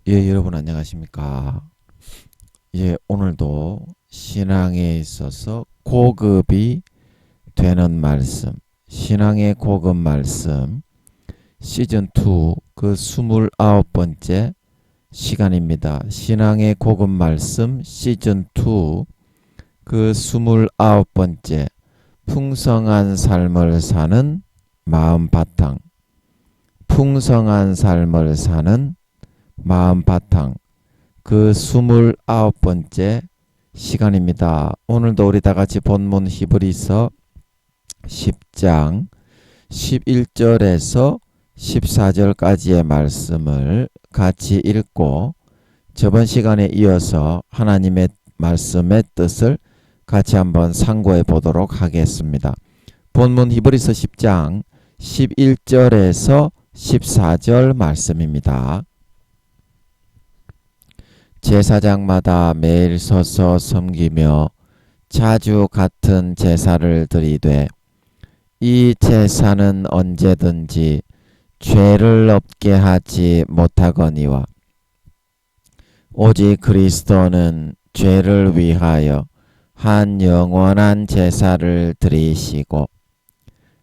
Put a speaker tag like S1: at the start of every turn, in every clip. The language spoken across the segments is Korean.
S1: 예, 여러분 안녕하십니까? 예, 오늘도 신앙에 있어서 고급이 되는 말씀, 신앙의 고급 말씀 시즌 2 그 29번째 시간입니다. 신앙의 고급 말씀 시즌 2 그 29번째 풍성한 삶을 사는 마음 바탕, 풍성한 삶을 사는 마음 바탕 그 29번째 시간입니다. 오늘도 우리 다 같이 본문 히브리서 10장 11절에서 14절까지의 말씀을 같이 읽고 저번 시간에 이어서 하나님의 말씀의 뜻을 같이 한번 상고해 보도록 하겠습니다. 본문 히브리서 10장 11절에서 14절 말씀입니다. 제사장마다 매일 서서 섬기며 자주 같은 제사를 드리되 이 제사는 언제든지 죄를 없게 하지 못하거니와 오직 그리스도는 죄를 위하여 한 영원한 제사를 드리시고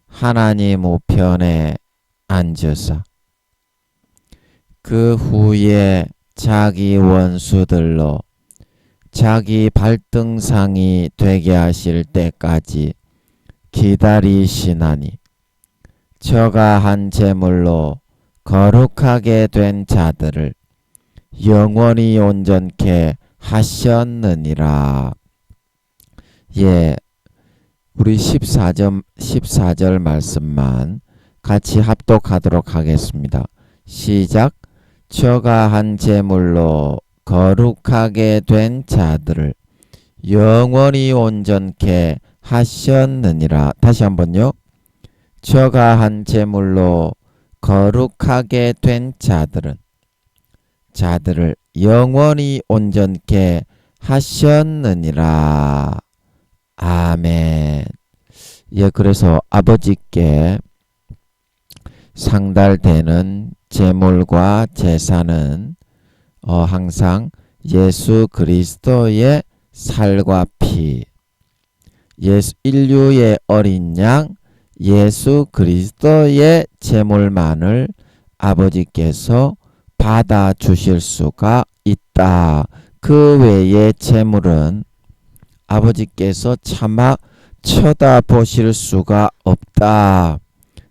S1: 하나님 우편에 앉으사 그 후에 자기 원수들로 자기 발등상이 되게 하실 때까지 기다리시나니 저가 한 제물로 거룩하게 된 자들을 영원히 온전케 하셨느니라. 예, 우리 14절 말씀만 같이 합독하도록 하겠습니다. 시작. 저가 한 제물로 거룩하게 된 자들을 영원히 온전케 하셨느니라. 다시 한번요. 저가 한 제물로 거룩하게 된 자들을 영원히 온전케 하셨느니라. 아멘. 예, 그래서 아버지께 상달되는 제물과 제사는 항상 예수 그리스도의 살과 피, 인류의 어린 양 예수 그리스도의 제물만을 아버지께서 받아 주실 수가 있다. 그 외의 제물은 아버지께서 차마 쳐다보실 수가 없다.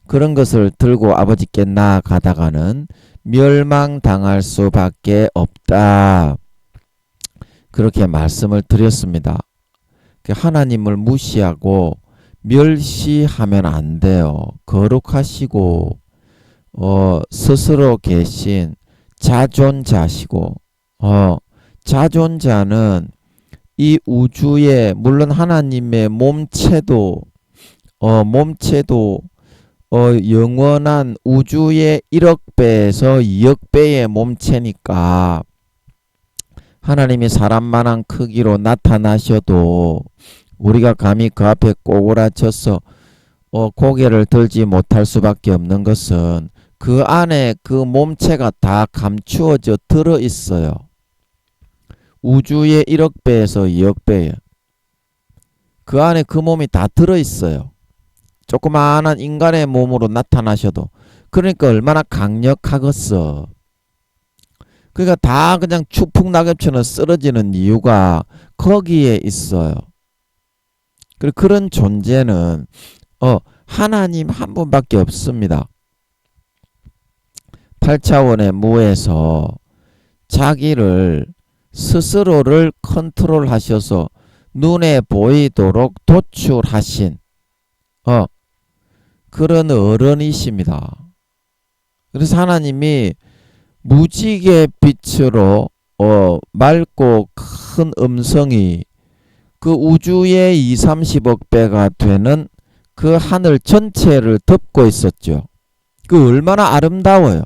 S1: 그런 것을 들고 아버지께 나아가다가는 멸망당할 수밖에 없다. 그렇게 말씀을 드렸습니다. 하나님을 무시하고 멸시하면 안 돼요. 거룩하시고 스스로 계신 자존자시고 자존자는 이 우주에 물론 하나님의 몸체도 영원한 우주의 1억 배에서 2억 배의 몸체니까 하나님이 사람만한 크기로 나타나셔도 우리가 감히 그 앞에 꼬꾸라져서 고개를 들지 못할 수밖에 없는 것은 그 안에 그 몸체가 다 감추어져 들어 있어요. 우주의 1억 배에서 2억 배에 그 안에 그 몸이 다 들어 있어요. 조그마한 인간의 몸으로 나타나셔도 그러니까 얼마나 강력하겠어. 그러니까 다 그냥 추풍낙엽처럼 쓰러지는 이유가 거기에 있어요. 그런 존재는 하나님 한 분밖에 없습니다. 8차원의 무에서 자기를 스스로를 컨트롤하셔서 눈에 보이도록 도출하신 그런 어른이십니다. 그래서 하나님이 무지개 빛으로 맑고 큰 음성이 그 우주의 2,30억 배가 되는 그 하늘 전체를 덮고 있었죠. 그 얼마나 아름다워요.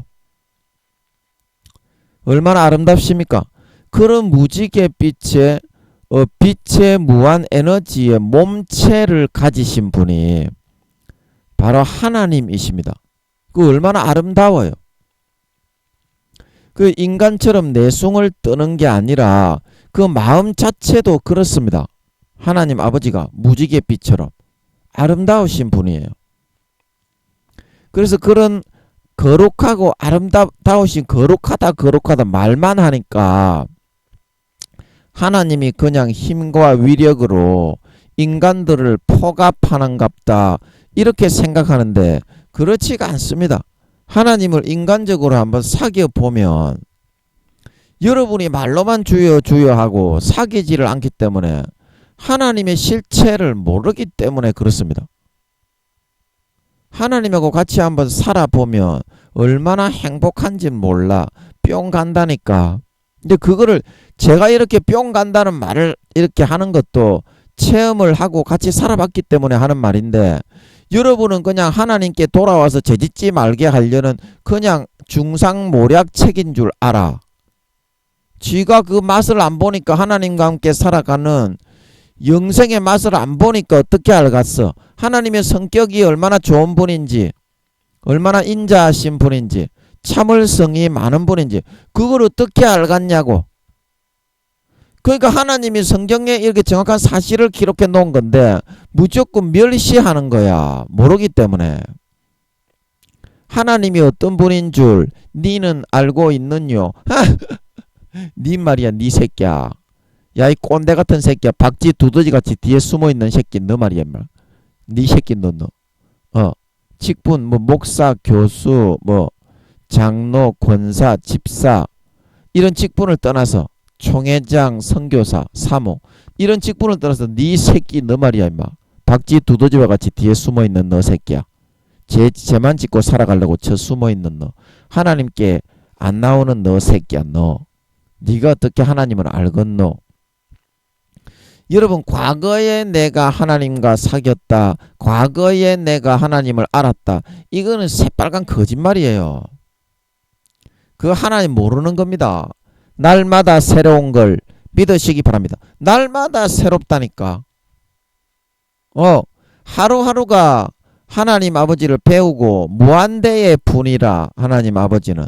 S1: 얼마나 아름답습니까? 그런 무지개 빛의 빛의 무한 에너지의 몸체를 가지신 분이 바로 하나님이십니다. 그 얼마나 아름다워요. 그 인간처럼 내숭을 뜨는 게 아니라 그 마음 자체도 그렇습니다. 하나님 아버지가 무지갯빛처럼 아름다우신 분이에요. 그래서 그런 거룩하고 아름다우신 거룩하다 말만 하니까 하나님이 그냥 힘과 위력으로 인간들을 포갑하는갑다 이렇게 생각하는데 그렇지가 않습니다. 하나님을 인간적으로 한번 사귀어 보면 여러분이 말로만 주여 주여 하고 사귀지를 않기 때문에 하나님의 실체를 모르기 때문에 그렇습니다. 하나님하고 같이 한번 살아보면 얼마나 행복한지는 몰라. 뿅 간다니까. 근데 그거를 제가 이렇게 뿅 간다는 말을 이렇게 하는 것도 체험을 하고 같이 살아봤기 때문에 하는 말인데 여러분은 그냥 하나님께 돌아와서 죄짓지 말게 하려는 그냥 중상모략책인 줄 알아. 쥐가 그 맛을 안 보니까 하나님과 함께 살아가는 영생의 맛을 안 보니까 어떻게 알겠어? 하나님의 성격이 얼마나 좋은 분인지, 얼마나 인자하신 분인지, 참을성이 많은 분인지 그걸 어떻게 알겠냐고. 그러니까 하나님이 성경에 이렇게 정확한 사실을 기록해 놓은 건데 무조건 멸시하는 거야. 모르기 때문에. 하나님이 어떤 분인 줄 니는 알고 있느뇨? 니 말이야, 니 새끼야. 야, 이 꼰대 같은 새끼야. 박쥐 두더지같이 뒤에 숨어있는 새끼 너 말이야. 니 새끼 너. 직분 뭐 목사, 교수, 뭐 장로, 권사, 집사 이런 직분을 떠나서 총회장, 선교사, 사모 이런 직분을 떠나서 네 새끼 너 말이야 임마. 박쥐 두더지와 같이 뒤에 숨어있는 너 새끼야. 죄만 짓고 살아가려고 저 숨어있는 너. 하나님께 안 나오는 너 새끼야 너. 네가 어떻게 하나님을 알겠노? 여러분 과거에 내가 하나님과 사귀었다. 과거에 내가 하나님을 알았다. 이거는 새빨간 거짓말이에요. 그거 하나님 모르는 겁니다. 날마다 새로운 걸 믿으시기 바랍니다. 날마다 새롭다니까. 하루하루가 하나님 아버지를 배우고 무한대의 분이라 하나님 아버지는.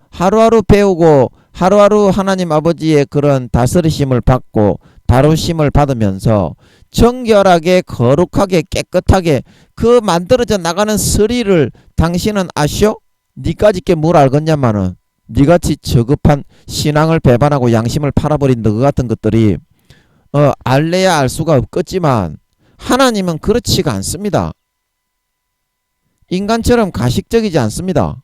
S1: 하루하루 배우고 하루하루 하나님 아버지의 그런 다스리심을 받고 다루심을 받으면서 정결하게 거룩하게 깨끗하게 그 만들어져 나가는 서리를 당신은 아시오? 니까짓게 뭘 알겠냐마는 니같이 저급한 신앙을 배반하고 양심을 팔아버린 너 같은 것들이 알래야 알 수가 없겠지만 하나님은 그렇지가 않습니다. 인간처럼 가식적이지 않습니다.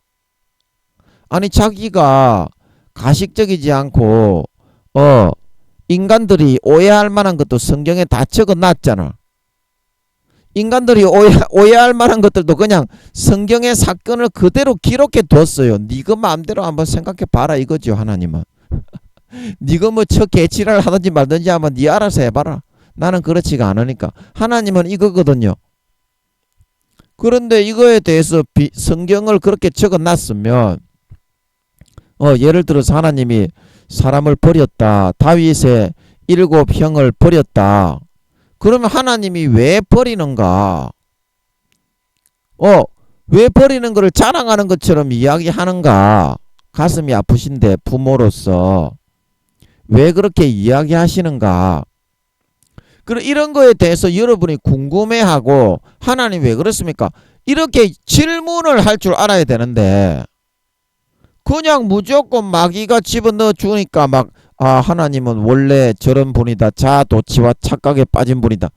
S1: 아니 자기가 가식적이지 않고 인간들이 오해할 만한 것도 성경에 다 적어놨잖아. 인간들이 오해할 만한 것들도 그냥 성경의 사건을 그대로 기록해 뒀어요. 니가 마음대로 한번 생각해 봐라 이거죠. 하나님은 니가 뭐 저 개치를 하든지 말든지 하면 니 알아서 해봐라. 나는 그렇지가 않으니까. 하나님은 이거거든요. 그런데 이거에 대해서 성경을 그렇게 적어놨으면 예를 들어서 하나님이 사람을 버렸다. 다윗의 7형을 버렸다. 그러면 하나님이 왜 버리는가? 왜 버리는 것을 자랑하는 것처럼 이야기하는가? 가슴이 아프신데 부모로서 왜 그렇게 이야기하시는가? 그럼 이런 거에 대해서 여러분이 궁금해하고 하나님 왜 그렇습니까? 이렇게 질문을 할 줄 알아야 되는데 그냥 무조건 마귀가 집어넣어 주니까 막 하나님은 원래 저런 분이다. 자도치와 착각에 빠진 분이다.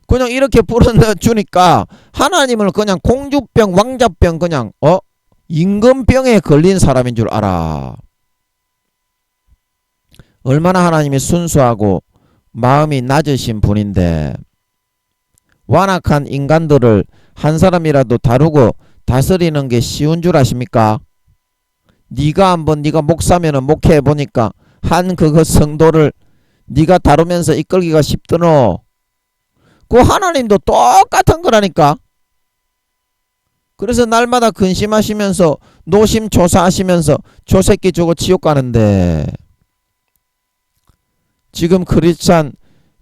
S1: 그냥 이렇게 불어넣어 주니까 하나님을 그냥 공주병 왕자병 그냥 임금병에 걸린 사람인 줄 알아. 얼마나 하나님이 순수하고 마음이 낮으신 분인데 완악한 인간들을 한 사람이라도 다루고 다스리는 게 쉬운 줄 아십니까? 네가 한번 네가 목사면은 목회해 보니까 한 그거 성도를 네가 다루면서 이끌기가 쉽더노. 그 하나님도 똑같은 거라니까. 그래서 날마다 근심하시면서 노심초사하시면서 저 새끼 저거 지옥 가는데 지금 크리스찬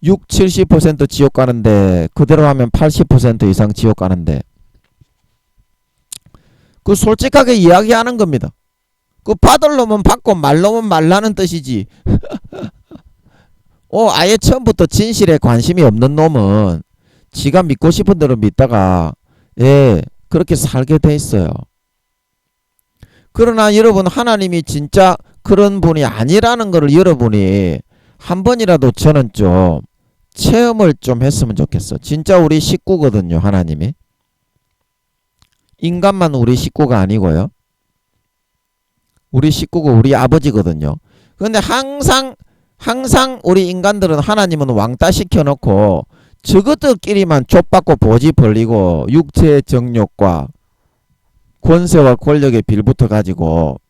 S1: 70% 지옥 가는데 그대로 하면 80% 이상 지옥 가는데 그 솔직하게 이야기하는 겁니다. 그 받을 놈은 받고 말 놈은 말라는 뜻이지. 아예 처음부터 진실에 관심이 없는 놈은 지가 믿고 싶은 대로 믿다가 그렇게 살게 돼 있어요. 그러나 여러분, 하나님이 진짜 그런 분이 아니라는 것을 여러분이 한 번이라도 저는 좀 체험을 좀 했으면 좋겠어. 진짜 우리 식구거든요, 하나님이. 인간만 우리 식구가 아니고요. 우리 식구가 우리 아버지거든요. 근데 항상 우리 인간들은 하나님은 왕따 시켜놓고 저것들끼리만 족받고 보지 벌리고 육체의 정욕과 권세와 권력에 빌붙어 가지고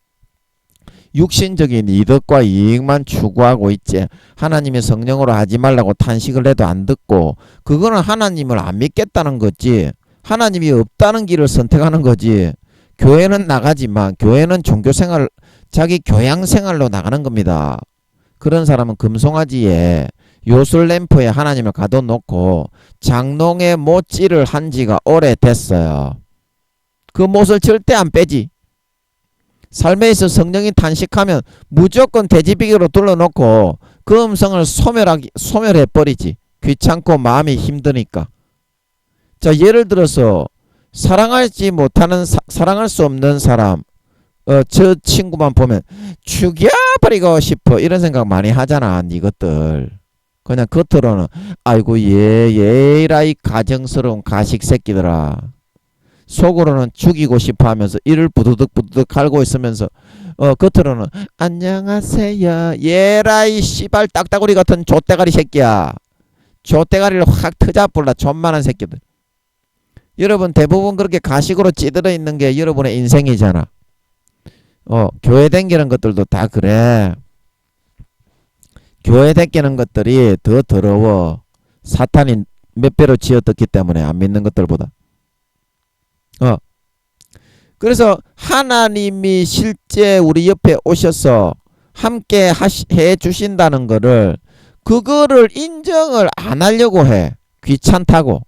S1: 육신적인 이득과 이익만 추구하고 있지. 하나님의 성령으로 하지 말라고 탄식을 해도 안 듣고, 그거는 하나님을 안 믿겠다는 거지. 하나님이 없다는 길을 선택하는 거지. 교회는 나가지만 교회는 종교생활, 자기 교양생활로 나가는 겁니다. 그런 사람은 금송아지에 요술램프에 하나님을 가둬놓고 장롱에 못질을 한 지가 오래됐어요. 그 못을 절대 안 빼지. 삶에 있어 성령이 탄식하면 무조건 돼지비계로 둘러놓고 그 음성을 소멸해버리지. 귀찮고 마음이 힘드니까. 자, 예를 들어서 사랑하지 못하는 사랑할 수 없는 사람, 저 친구만 보면 죽여버리고 싶어 이런 생각 많이 하잖아. 이것들 그냥 겉으로는 아이고 얘라 이 가정스러운 가식 새끼들아, 속으로는 죽이고 싶어 하면서 이를 부두득 갈고 있으면서 겉으로는 안녕하세요 얘라 이 씨발 딱따구리 같은 좆대가리 새끼야. 좆대가리를 확 트자뿔라 존만한 새끼들. 여러분 대부분 그렇게 가식으로 찌들어 있는 게 여러분의 인생이잖아. 교회 댕기는 것들도 다 그래. 교회 댕기는 것들이 더 더러워. 사탄이 몇 배로 지어떴기 때문에 안 믿는 것들보다. 그래서 하나님이 실제 우리 옆에 오셔서 함께 해 주신다는 거를, 그거를 인정을 안 하려고 해. 귀찮다고.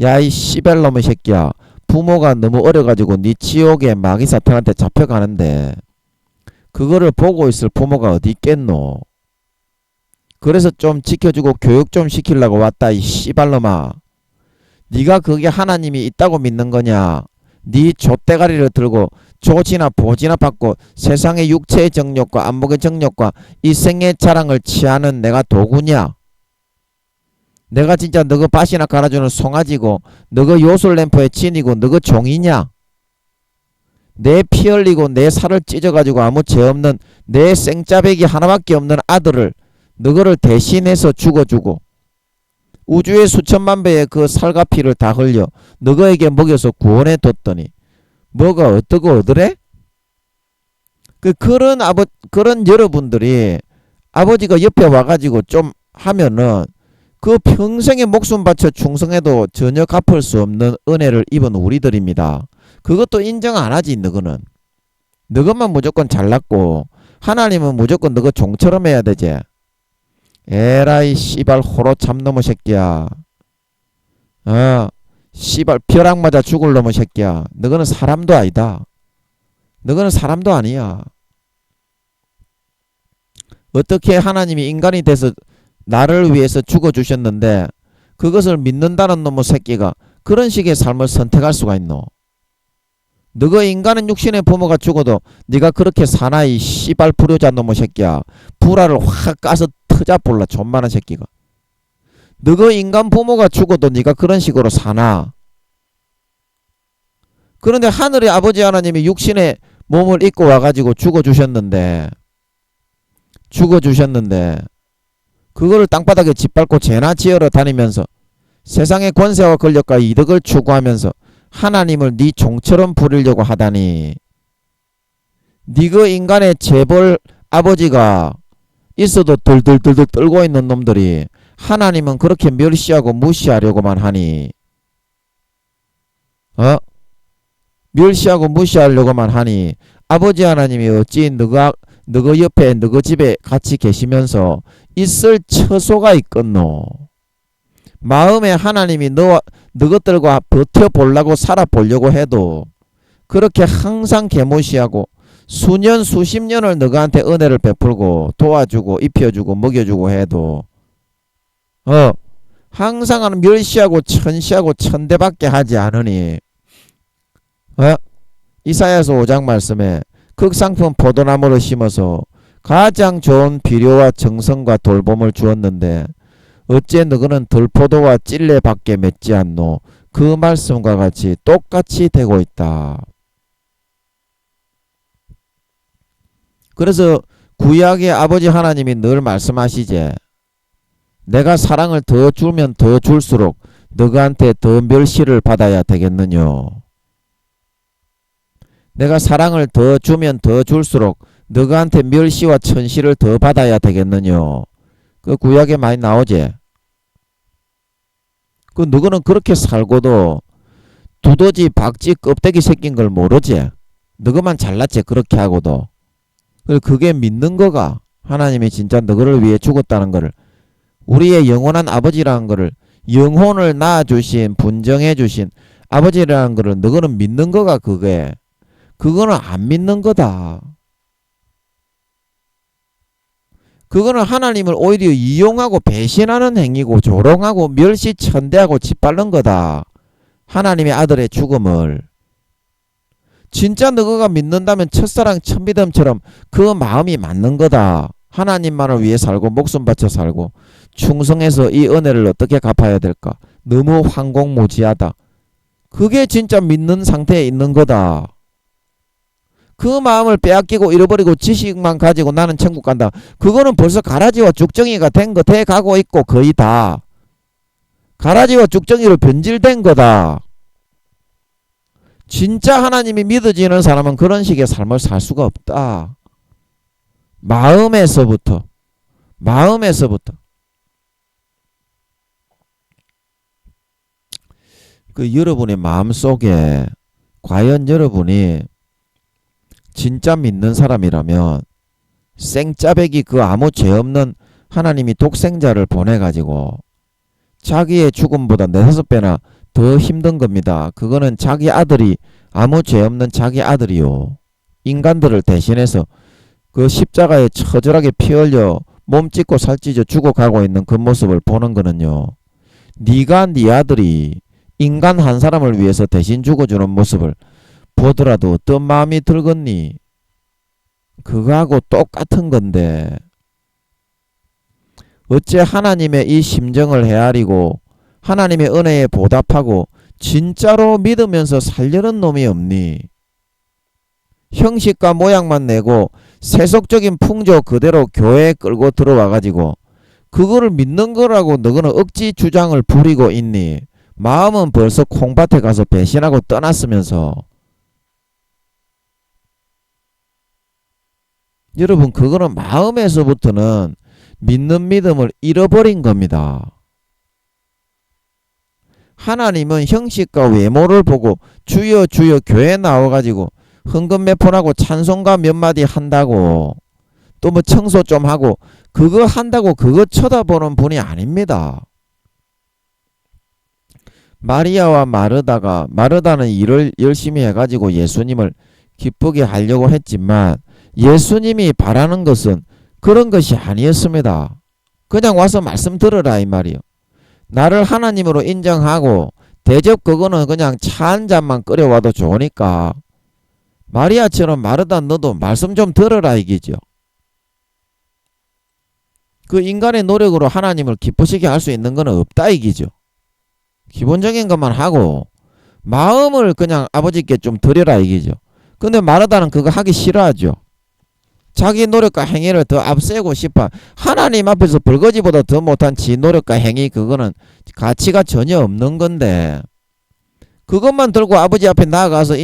S1: 야 이 씨발놈의 새끼야, 부모가 너무 어려가지고 네 지옥에 마귀 사탄한테 잡혀가는데 그거를 보고 있을 부모가 어디 있겠노. 그래서 좀 지켜주고 교육 좀 시키려고 왔다 이 씨발놈아. 네가 그게 하나님이 있다고 믿는 거냐. 네 좆대가리를 들고 조지나 보지나 받고 세상의 육체의 정욕과 안목의 정욕과 이 생의 자랑을 취하는 내가 도구냐. 내가 진짜 너그 밭이나 갈아주는 송아지고 너그 요술램프의 진이고 너그 종이냐. 내 피 흘리고 내 살을 찢어가지고 아무 죄 없는 내 생짜배기 하나밖에 없는 아들을 너그를 대신해서 죽어주고 우주의 수천만 배의 그 살과 피를 다 흘려 너그에게 먹여서 구원해 뒀더니 뭐가 어떠고 어더래? 그런 여러분들이 아버지가 옆에 와가지고 좀 하면은 그 평생에 목숨 바쳐 충성해도 전혀 갚을 수 없는 은혜를 입은 우리들입니다. 그것도 인정 안 하지. 너거는 너것만 무조건 잘났고 하나님은 무조건 너거 종처럼 해야 되지. 에라이 씨발 호로 참놈의 새끼야. 씨발 벼락 맞아 죽을 놈의 새끼야. 너거는 사람도 아니다. 너거는 사람도 아니야. 어떻게 하나님이 인간이 돼서 나를 위해서 죽어주셨는데 그것을 믿는다는 놈의 새끼가 그런 식의 삶을 선택할 수가 있노. 너가 인간은 육신의 부모가 죽어도 네가 그렇게 사나 이 씨발 불효자 놈의 새끼야. 불화를 확 까서 터자볼라 존만한 새끼가. 너가 인간 부모가 죽어도 네가 그런 식으로 사나. 그런데 하늘의 아버지 하나님이 육신의 몸을 입고 와가지고 죽어주셨는데 그거를 땅바닥에 짓밟고 죄나 지으러 다니면서 세상의 권세와 권력과 이득을 추구하면서 하나님을 네 종처럼 부리려고 하다니. 네가 인간의 재벌 아버지가 있어도 덜덜덜덜 떨고 있는 놈들이 하나님은 그렇게 멸시하고 무시하려고만 하니. 멸시하고 무시하려고만 하니 아버지 하나님이 어찌 너가 옆에 너가 집에 같이 계시면서 있을 처소가 있겠노. 마음에 하나님이 너것들과 버텨보려고 살아보려고 해도 그렇게 항상 개무시하고 수년 수십 년을 너희한테 은혜를 베풀고 도와주고 입혀주고 먹여주고 해도 항상 멸시하고 천시하고 천대받게 하지 않으니 이사야서 5장 말씀에 극상품 포도나무를 심어서 가장 좋은 비료와 정성과 돌봄을 주었는데 어째 너희는 들포도와 찔레밖에 맺지 않노. 그 말씀과 같이 똑같이 되고 있다. 그래서 구약의 아버지 하나님이 늘 말씀하시지. 내가 사랑을 더 주면 더 줄수록 너희한테 더 멸시를 받아야 되겠느냐. 내가 사랑을 더 주면 더 줄수록 너희한테 멸시와 천시를 더 받아야 되겠느냐. 그 구약에 많이 나오지. 그 너희는 그렇게 살고도 두더지 박쥐 껍데기 새낀 걸 모르지. 너희만 잘났지 그렇게 하고도. 그게 믿는 거가 하나님이 진짜 너희를 위해 죽었다는 거를, 우리의 영원한 아버지라는 거를, 영혼을 낳아주신 분정해주신 아버지라는 거를 너희는 믿는 거가 그게. 그거는 안 믿는 거다. 그거는 하나님을 오히려 이용하고 배신하는 행위고 조롱하고 멸시천대하고 짓밟는 거다. 하나님의 아들의 죽음을. 진짜 너가 믿는다면 첫사랑 첫믿음처럼 그 마음이 맞는 거다. 하나님만을 위해 살고 목숨 바쳐 살고 충성해서 이 은혜를 어떻게 갚아야 될까? 너무 황공무지하다. 그게 진짜 믿는 상태에 있는 거다. 그 마음을 빼앗기고 잃어버리고 지식만 가지고 나는 천국 간다. 그거는 벌써 가라지와 죽정이가 된 거 돼 가고 있고 거의 다. 가라지와 죽정이로 변질된 거다. 진짜 하나님이 믿어지는 사람은 그런 식의 삶을 살 수가 없다. 마음에서부터. 그 여러분의 마음속에 과연 여러분이 진짜 믿는 사람이라면 생짜배기 그 아무 죄 없는 하나님이 독생자를 보내가지고 자기의 죽음보다 4~5배나 더 힘든 겁니다. 그거는 자기 아들이 아무 죄 없는 자기 아들이요. 인간들을 대신해서 그 십자가에 처절하게 피 흘려 몸 찢고 살찢어 죽어가고 있는 그 모습을 보는 거는요. 네가 네 아들이 인간 한 사람을 위해서 대신 죽어주는 모습을 보더라도 어떤 마음이 들겠니? 그거하고 똑같은 건데 어째 하나님의 이 심정을 헤아리고 하나님의 은혜에 보답하고 진짜로 믿으면서 살려는 놈이 없니? 형식과 모양만 내고 세속적인 풍조 그대로 교회에 끌고 들어와가지고 그거를 믿는 거라고 너희는 억지 주장을 부리고 있니? 마음은 벌써 콩밭에 가서 배신하고 떠났으면서. 여러분 그거는 마음에서부터는 믿는 믿음을 잃어버린 겁니다. 하나님은 형식과 외모를 보고 주여 주여 교회 나와가지고 헌금 몇 푼하고 찬송가 몇 마디 한다고 또 뭐 청소 좀 하고 그거 한다고 그거 쳐다보는 분이 아닙니다. 마리아와 마르다는 일을 열심히 해가지고 예수님을 기쁘게 하려고 했지만 예수님이 바라는 것은 그런 것이 아니었습니다. 그냥 와서 말씀 들으라 이 말이요. 나를 하나님으로 인정하고 대접 그거는 그냥 차 한 잔만 끓여와도 좋으니까 마리아처럼 마르다 너도 말씀 좀 들으라 이기죠. 그 인간의 노력으로 하나님을 기쁘시게 할 수 있는 건 없다 이기죠. 기본적인 것만 하고 마음을 그냥 아버지께 좀 드려라 이기죠. 근데 마르다는 그거 하기 싫어하죠. 자기 노력과 행위를 더 앞세우고 싶어. 하나님 앞에서 벌거지보다 더 못한 지 노력과 행위 그거는 가치가 전혀 없는 건데 그것만 들고 아버지 앞에 나아가서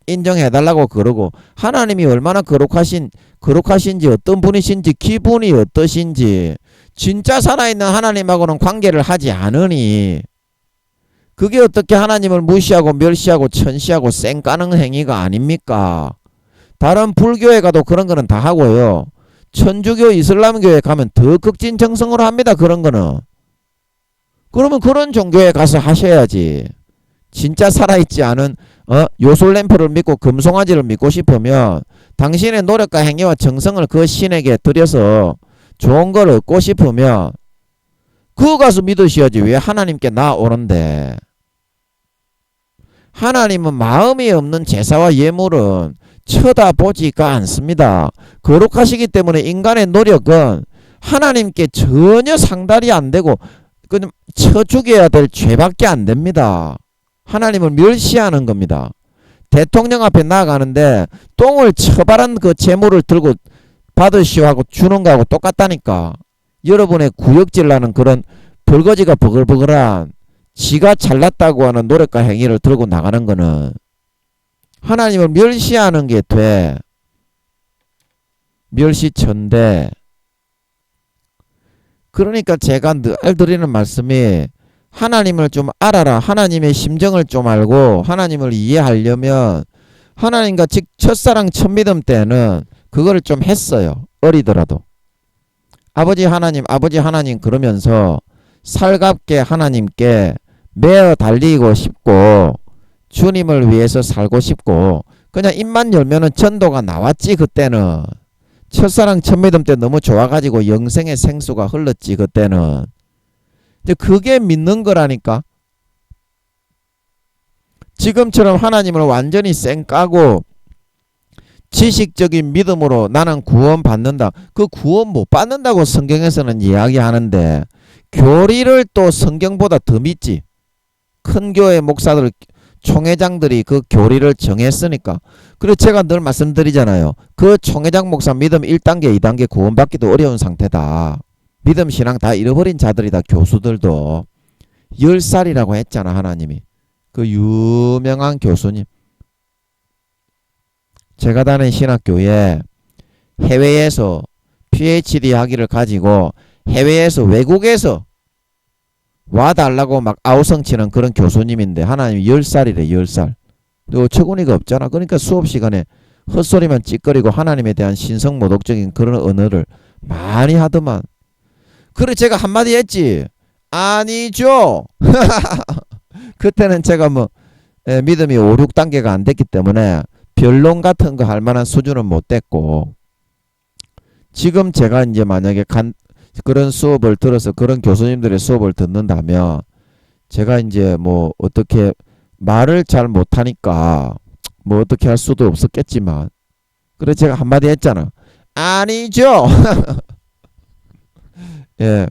S1: 인정해달라고 그러고 하나님이 얼마나 거룩하신지 어떤 분이신지 기분이 어떠신지 진짜 살아있는 하나님하고는 관계를 하지 않으니 그게 어떻게 하나님을 무시하고 멸시하고 천시하고 쌩까는 행위가 아닙니까? 다른 불교에 가도 그런 거는 다 하고요. 천주교 이슬람교에 가면 더 극진정성으로 합니다. 그런 거는. 그러면 그런 종교에 가서 하셔야지. 진짜 살아있지 않은 요술램프를 믿고 금송아지를 믿고 싶으면 당신의 노력과 행위와 정성을 그 신에게 들여서 좋은 걸 얻고 싶으면 그거 가서 믿으셔야지. 왜 하나님께 나오는데. 하나님은 마음이 없는 제사와 예물은 쳐다보지가 않습니다. 거룩하시기 때문에 인간의 노력은 하나님께 전혀 상달이 안 되고 그냥 쳐 죽여야 될 죄밖에 안 됩니다. 하나님을 멸시하는 겁니다. 대통령 앞에 나아가는데 똥을 처발한 그 재물을 들고 받으시오 하고 주는 거하고 똑같다니까. 여러분의 구역질나는 그런 벌거지가 버글버글한 지가 잘났다고 하는 노력과 행위를 들고 나가는 거는 하나님을 멸시하는 게 돼. 멸시천대. 그러니까 제가 늘 드리는 말씀이 하나님을 좀 알아라. 하나님의 심정을 좀 알고 하나님을 이해하려면 하나님과 첫사랑 첫믿음 때는 그거를 좀 했어요. 어리더라도. 아버지 하나님 그러면서 살갑게 하나님께 매어 달리고 싶고 주님을 위해서 살고 싶고 그냥 입만 열면은 전도가 나왔지. 그때는 첫사랑 첫믿음 때 너무 좋아가지고 영생의 생수가 흘렀지. 그때는. 근데 그게 믿는 거라니까. 지금처럼 하나님을 완전히 쌩까고 지식적인 믿음으로 나는 구원 받는다. 그 구원 못 받는다고 성경에서는 이야기하는데 교리를 또 성경보다 더 믿지. 큰 교회 목사들 총회장들이 그 교리를 정했으니까. 그래서 제가 늘 말씀드리잖아요. 그 총회장 목사 믿음 1단계 2단계 구원받기도 어려운 상태다. 믿음 신앙 다 잃어버린 자들이다. 교수들도 10살이라고 했잖아. 하나님이. 그 유명한 교수님. 제가 다니는 신학교에 해외에서 PhD 학위를 가지고 해외에서 외국에서 와달라고 막 아우성치는 그런 교수님인데 하나님이 10살이래. 10살. 또 어처구니가 없잖아. 그러니까 수업 시간에 헛소리만 찌꺼리고 하나님에 대한 신성모독적인 그런 언어를 많이 하더만. 그래 제가 한마디 했지. 아니죠. 그때는 제가 믿음이 5, 6단계가 안 됐기 때문에 변론 같은 거 할 만한 수준은 못 됐고, 지금 제가 이제 만약에 그런 수업을 들어서 그런 교수님들의 수업을 듣는다면 제가 이제 어떻게 말을 잘 못하니까 어떻게 할 수도 없었겠지만, 그래 제가 한마디 했잖아. 아니죠. 예.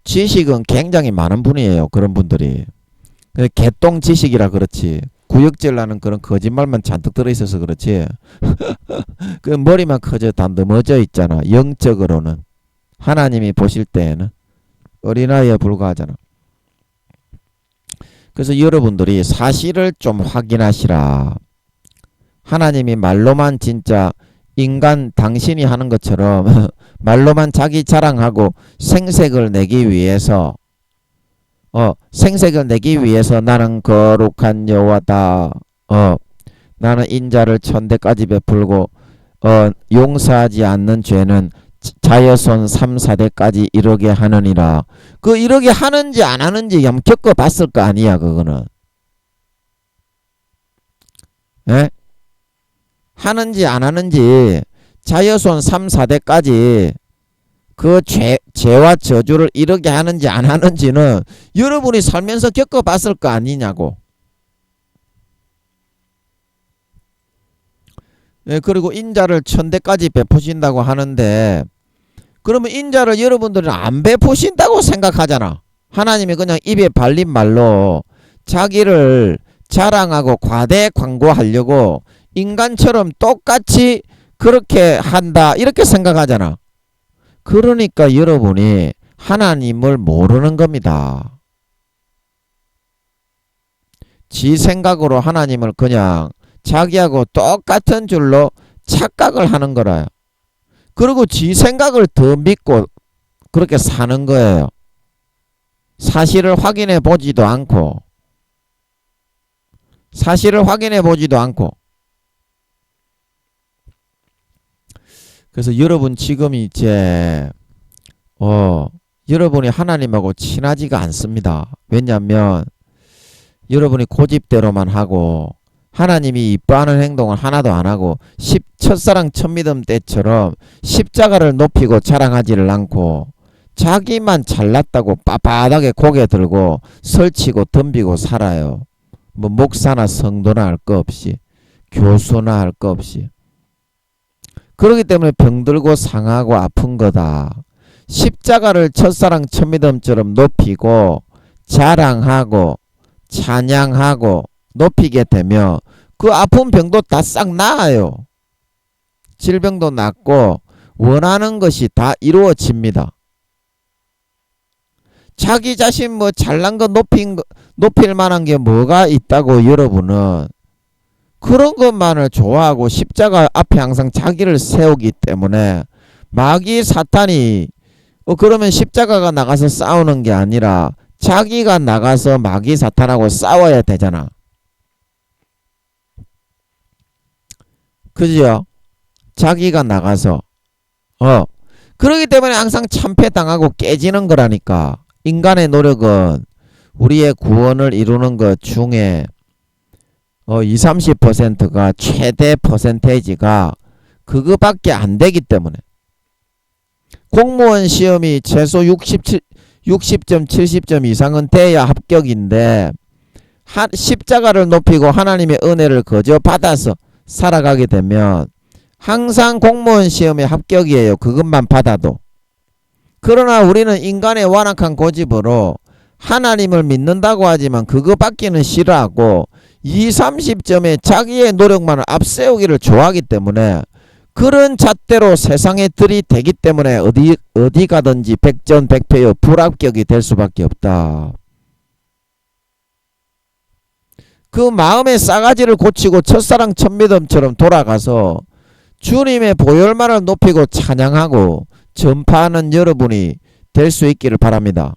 S1: 지식은 굉장히 많은 분이에요. 그런 분들이. 개똥 지식이라 그렇지. 구역질 나는 그런 거짓말만 잔뜩 들어있어서 그렇지. 그 머리만 커져 다 넘어져 있잖아. 영적으로는. 하나님이 보실 때에는 어린아이에 불과하잖아. 그래서 여러분들이 사실을 좀 확인하시라. 하나님이 말로만 진짜 인간 당신이 하는 것처럼 말로만 자기 자랑하고 생색을 내기 위해서 나는 거룩한 여호와다. 나는 인자를 천대까지 베풀고 용서하지 않는 죄는 자여손 3, 4대까지 이르게 하느니라. 그 이르게 하는지 안 하는지 한번 겪어봤을 거 아니야. 그거는. 예? 하는지 안 하는지 자여손 3, 4대까지 그 죄와 저주를 이르게 하는지 안 하는지는 여러분이 살면서 겪어봤을 거 아니냐고. 예, 그리고 인자를 천대까지 베푸신다고 하는데, 그러면 인자를 여러분들은 안 베푸신다고 생각하잖아. 하나님이 그냥 입에 발린 말로 자기를 자랑하고 과대 광고하려고 인간처럼 똑같이 그렇게 한다 이렇게 생각하잖아. 그러니까 여러분이 하나님을 모르는 겁니다. 지 생각으로 하나님을 그냥 자기하고 똑같은 줄로 착각을 하는 거라요. 그리고 지 생각을 더 믿고 그렇게 사는 거예요. 사실을 확인해 보지도 않고. 그래서 여러분 지금 이제 여러분이 하나님하고 친하지가 않습니다. 왜냐하면 여러분이 고집대로만 하고 하나님이 이뻐하는 행동을 하나도 안 하고 첫사랑 첫믿음 때처럼 십자가를 높이고 자랑하지를 않고 자기만 잘났다고 빳빳하게 고개 들고 설치고 덤비고 살아요. 뭐 목사나 성도나 할 거 없이 교수나 할 거 없이. 그렇기 때문에 병들고 상하고 아픈 거다. 십자가를 첫사랑 첫믿음처럼 높이고 자랑하고 찬양하고 높이게 되면 그 아픈 병도 다 싹 나아요. 질병도 낫고 원하는 것이 다 이루어집니다. 자기 자신 뭐 잘난 거 높일 만한 게 뭐가 있다고 여러분은 그런 것만을 좋아하고 십자가 앞에 항상 자기를 세우기 때문에 마귀 사탄이 그러면 십자가가 나가서 싸우는 게 아니라 자기가 나가서 마귀 사탄하고 싸워야 되잖아. 그죠? 자기가 나가서 그러기 때문에 항상 참패당하고 깨지는 거라니까. 인간의 노력은 우리의 구원을 이루는 것 중에 20-30%가 최대 퍼센테이지가 그거밖에 안 되기 때문에 공무원 시험이 최소 60점 70점 이상은 돼야 합격인데 십자가를 높이고 하나님의 은혜를 거저 받아서 살아가게 되면 항상 공무원 시험에 합격이에요. 그것만 받아도. 그러나 우리는 인간의 완악한 고집으로 하나님을 믿는다고 하지만 그거밖에는 싫어하고 20-30점의 자기의 노력만을 앞세우기를 좋아하기 때문에 그런 잣대로 세상에 들이대기 때문에 어디 가든지 백전백패여 불합격이 될 수밖에 없다. 그 마음의 싸가지를 고치고 첫사랑 첫믿음처럼 돌아가서 주님의 보혈만을 높이고 찬양하고 전파하는 여러분이 될 수 있기를 바랍니다.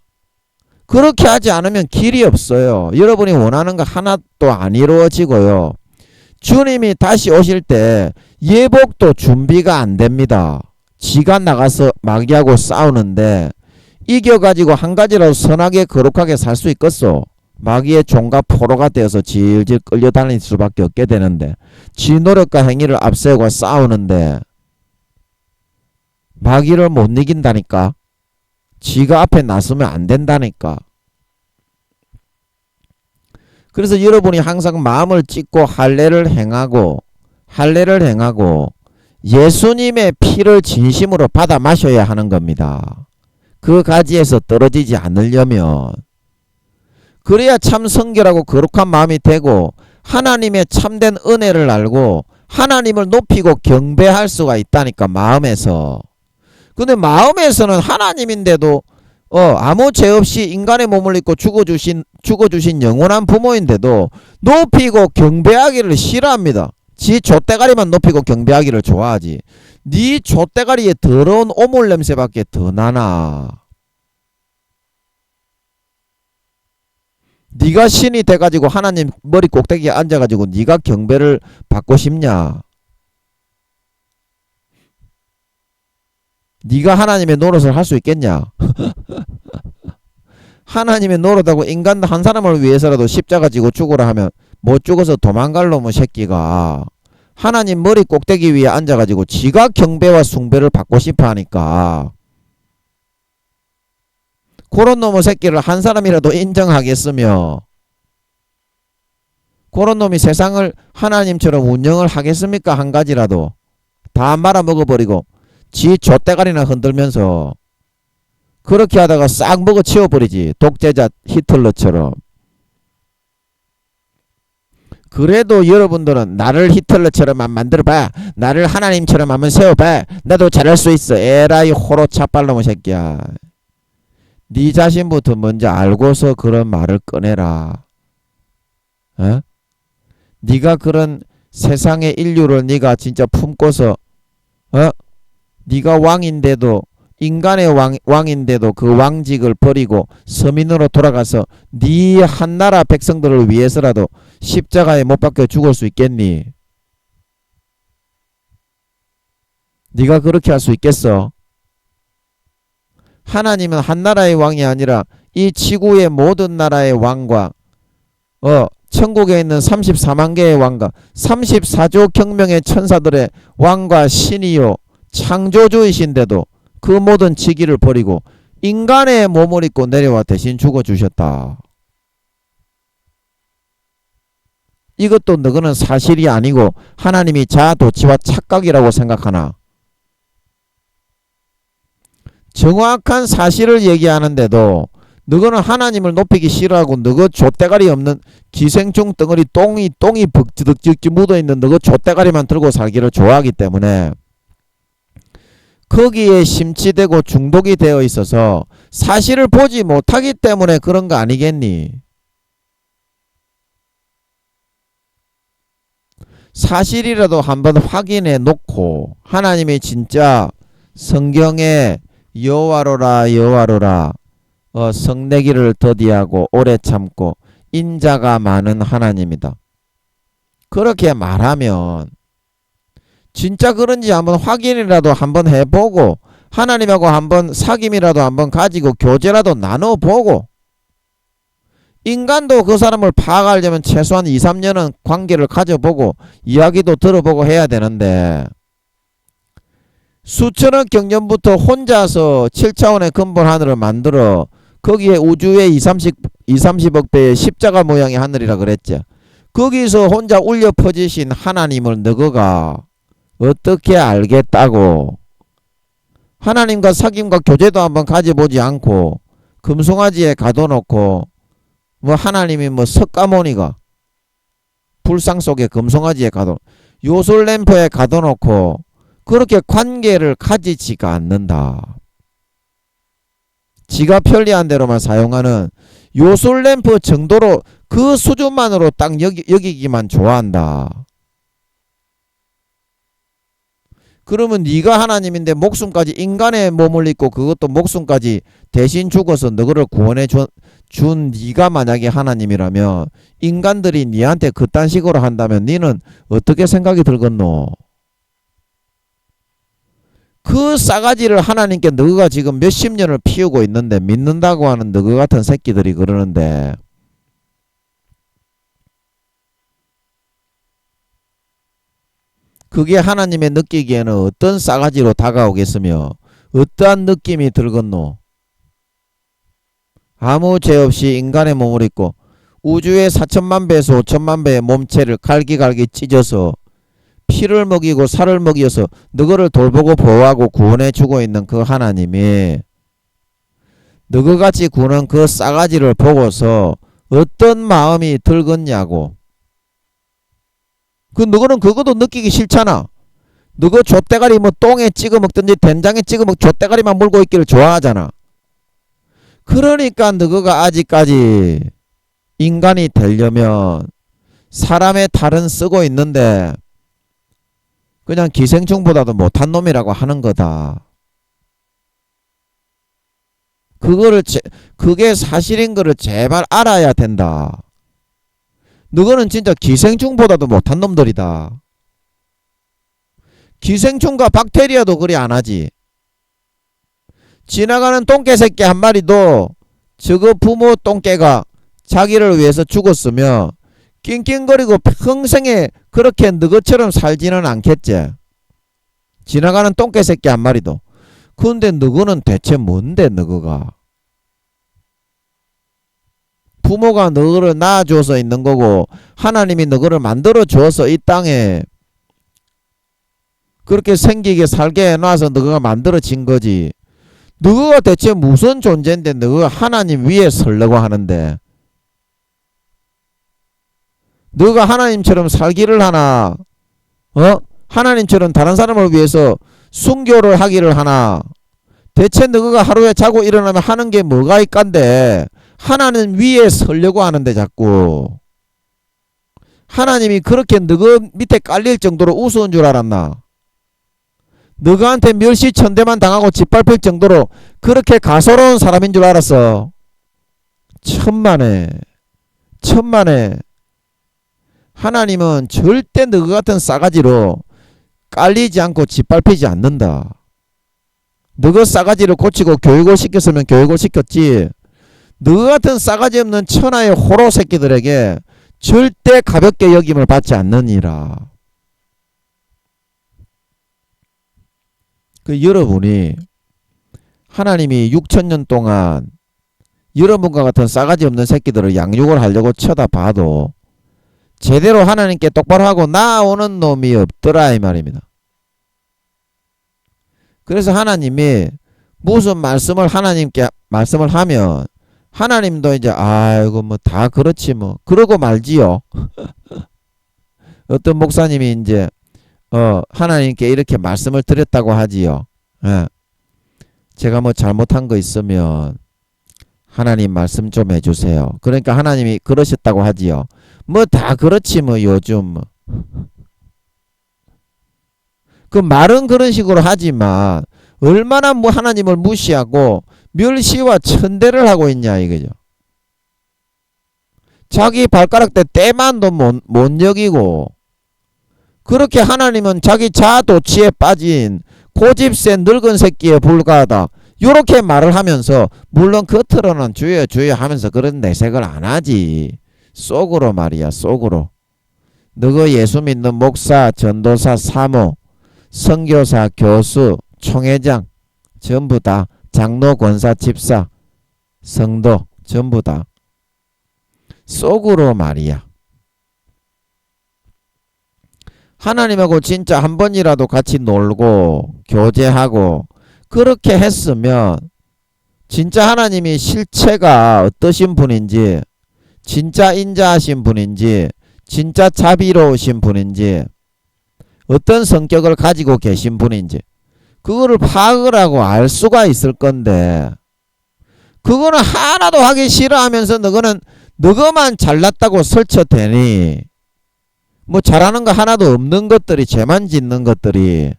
S1: 그렇게 하지 않으면 길이 없어요. 여러분이 원하는 거 하나도 안 이루어지고요. 주님이 다시 오실 때 예복도 준비가 안 됩니다. 지가 나가서 마귀하고 싸우는데 이겨가지고 한 가지라도 선하게 거룩하게 살 수 있겠소? 마귀의 종과 포로가 되어서 질질 끌려다닐 수밖에 없게 되는데 지 노력과 행위를 앞세우고 싸우는데 마귀를 못 이긴다니까. 지가 앞에 나서면 안 된다니까. 그래서 여러분이 항상 마음을 찢고 할례를 행하고 예수님의 피를 진심으로 받아 마셔야 하는 겁니다. 그 가지에서 떨어지지 않으려면. 그래야 참 성결하고 거룩한 마음이 되고 하나님의 참된 은혜를 알고 하나님을 높이고 경배할 수가 있다니까. 마음에서. 근데 마음에서는 하나님인데도 아무 죄 없이 인간의 몸을 입고 죽어주신 영원한 부모인데도 높이고 경배하기를 싫어합니다. 지 좆대가리만 높이고 경배하기를 좋아하지. 네 좆대가리에 더러운 오물 냄새밖에 더 나나. 네가 신이 돼가지고 하나님 머리 꼭대기에 앉아가지고 네가 경배를 받고 싶냐? 네가 하나님의 노릇을 할 수 있겠냐? 하나님의 노릇하고 인간 한 사람을 위해서라도 십자가 지고 죽으라 하면 못 죽어서 도망갈 놈의 새끼가 하나님 머리 꼭대기 위에 앉아가지고 지가 경배와 숭배를 받고 싶어 하니까 그런 놈의 새끼를 한 사람이라도 인정하겠으며 그런 놈이 세상을 하나님처럼 운영을 하겠습니까? 한 가지라도 다 말아먹어버리고 지 좆대가리나 흔들면서 그렇게 하다가 싹 먹어 치워버리지. 독재자 히틀러처럼. 그래도 여러분들은 나를 히틀러처럼만 만들어봐. 나를 하나님처럼 한번 세워봐. 나도 잘할 수 있어. 에라이 호로 차빨놈의 새끼야. 네 자신부터 먼저 알고서 그런 말을 꺼내라. 네가 그런 세상의 인류를 네가 진짜 품고서 네가 왕인데도 인간의 왕인데도 그 왕직을 버리고 서민으로 돌아가서 네 한나라 백성들을 위해서라도 십자가에 못 박혀 죽을 수 있겠니? 네가 그렇게 할 수 있겠어? 하나님은 한나라의 왕이 아니라 이 지구의 모든 나라의 왕과 천국에 있는 34만 개의 왕과 34조 경명의 천사들의 왕과 신이요 창조주이신데도 그 모든 지기를 버리고 인간의 몸을 입고 내려와 대신 죽어주셨다. 이것도 너희는 사실이 아니고 하나님이 자아도취와 착각이라고 생각하나? 정확한 사실을 얘기하는데도 너희는 하나님을 높이기 싫어하고 너희 좆대가리 없는 기생충 덩어리 똥이 벅지덕지 묻어있는 너희 좆대가리만 들고 살기를 좋아하기 때문에 거기에 심취되고 중독이 되어 있어서 사실을 보지 못하기 때문에 그런 거 아니겠니? 사실이라도 한번 확인해 놓고 하나님이 진짜 성경에 여호와로라 여호와로라 성내기를 더디하고 오래 참고 인자가 많은 하나님이다. 그렇게 말하면 진짜 그런지 한번 확인이라도 한번 해보고 하나님하고 한번 사귐이라도 한번 가지고 교제라도 나눠보고 인간도 그 사람을 파악하려면 최소한 2, 3년은 관계를 가져보고 이야기도 들어보고 해야 되는데 수천억 경년부터 혼자서 7차원의 근본 하늘을 만들어 거기에 우주의 30억 배의 십자가 모양의 하늘이라 그랬죠. 거기서 혼자 울려 퍼지신 하나님을 너희가 어떻게 알겠다고? 하나님과 사귐과 교제도 한번 가져보지 않고 금송아지에 가둬놓고 뭐 하나님이 뭐 석가모니가 불상 속에 금송아지에 요술램프에 가둬놓고 그렇게 관계를 가지지가 않는다. 지가 편리한 대로만 사용하는 요술램프 정도로 그 수준만으로 딱 여기기만 좋아한다. 그러면 네가 하나님인데 목숨까지 인간의 몸을 입고 그것도 목숨까지 대신 죽어서 너를 구원해 준 네가 만약에 하나님이라면 인간들이 네한테 그딴 식으로 한다면 네는 어떻게 생각이 들겠노? 그 싸가지를 하나님께 너가 지금 몇십 년을 피우고 있는데 믿는다고 하는 너희 같은 새끼들이 그러는데 그게 하나님의 느끼기에는 어떤 싸가지로 다가오겠으며 어떠한 느낌이 들겠노? 아무 죄 없이 인간의 몸을 입고 우주의 4천만 배에서 5천만 배의 몸체를 갈기갈기 찢어서 피를 먹이고 살을 먹여서 너희를 돌보고 보호하고 구원해 주고 있는 그 하나님이 너희같이 구는 그 싸가지를 보고서 어떤 마음이 들겠냐고. 너희는 그것도 느끼기 싫잖아. 너희 좆대가리 뭐 똥에 찍어 먹든지 된장에 찍어 먹 좆대가리만 물고 있기를 좋아하잖아. 그러니까 너희가 아직까지 인간이 되려면 사람의 탈은 쓰고 있는데 그냥 기생충보다도 못한 놈이라고 하는 거다. 그게 사실인 거를 제발 알아야 된다. 너희는 진짜 기생충보다도 못한 놈들이다. 기생충과 박테리아도 그리 안 하지. 지나가는 똥개 새끼 한 마리도 저거 부모 똥개가 자기를 위해서 죽었으면 낑낑거리고 평생에 그렇게 너희처럼 살지는 않겠지. 지나가는 똥개 새끼 한 마리도. 근데 너희는 대체 뭔데 너희가? 부모가 너희를 낳아줘서 있는 거고 하나님이 너희를 만들어 줘서 이 땅에 그렇게 생기게 살게 해놔서 너희가 만들어진 거지. 너희가 대체 무슨 존재인데 너희가 하나님 위에 서려고 하는데 너희가 하나님처럼 살기를 하나? 하나님처럼 다른 사람을 위해서 순교를 하기를 하나? 대체 너희가 하루에 자고 일어나면 하는 게 뭐가 있간데 하나님 위에 서려고 하는데 자꾸 하나님이 그렇게 너희 밑에 깔릴 정도로 우스운 줄 알았나? 너희한테 멸시천대만 당하고 짓밟힐 정도로 그렇게 가소로운 사람인 줄 알았어. 천만에. 하나님은 절대 너희 같은 싸가지로 깔리지 않고 짓밟히지 않는다. 너희 싸가지를 고치고 교육을 시켰으면 교육을 시켰지. 너희 같은 싸가지 없는 천하의 호로 새끼들에게 절대 가볍게 여김을 받지 않느니라. 그 여러분이 하나님이 6천년 동안 여러분과 같은 싸가지 없는 새끼들을 양육을 하려고 쳐다봐도 제대로 하나님께 똑바로 하고 나오는 놈이 없더라 이 말입니다. 그래서 하나님이 무슨 말씀을 하나님께 말씀을 하면 하나님도 이제 아이고 뭐 다 그렇지 뭐 그러고 말지요. 어떤 목사님이 이제 하나님께 이렇게 말씀을 드렸다고 하지요. 예. 제가 뭐 잘못한 거 있으면 하나님 말씀 좀 해주세요. 그러니까 하나님이 그러셨다고 하지요. 뭐 다 그렇지 뭐 요즘 그 말은 그런 식으로 하지만 얼마나 뭐 하나님을 무시하고 멸시와 천대를 하고 있냐 이거죠. 자기 발가락 때 때만도 못 여기고 그렇게 하나님은 자기 자아도취에 빠진 고집센 늙은 새끼에 불과하다. 요렇게 말을 하면서 물론 겉으로는 주여 주여 하면서 그런 내색을 안 하지. 속으로 말이야 속으로. 너가 예수 믿는 목사, 전도사, 사모, 선교사, 교수, 총회장 전부 다 장로, 권사, 집사, 성도 전부 다 속으로 말이야. 하나님하고 진짜 한 번이라도 같이 놀고 교제하고 그렇게 했으면 진짜 하나님이 실체가 어떠신 분인지 진짜 인자하신 분인지 진짜 자비로우신 분인지 어떤 성격을 가지고 계신 분인지 그거를 파악을 하고 알 수가 있을 건데 그거는 하나도 하기 싫어하면서 너거만 잘났다고 설쳐대니 뭐 잘하는 거 하나도 없는 것들이 죄만 짓는 것들이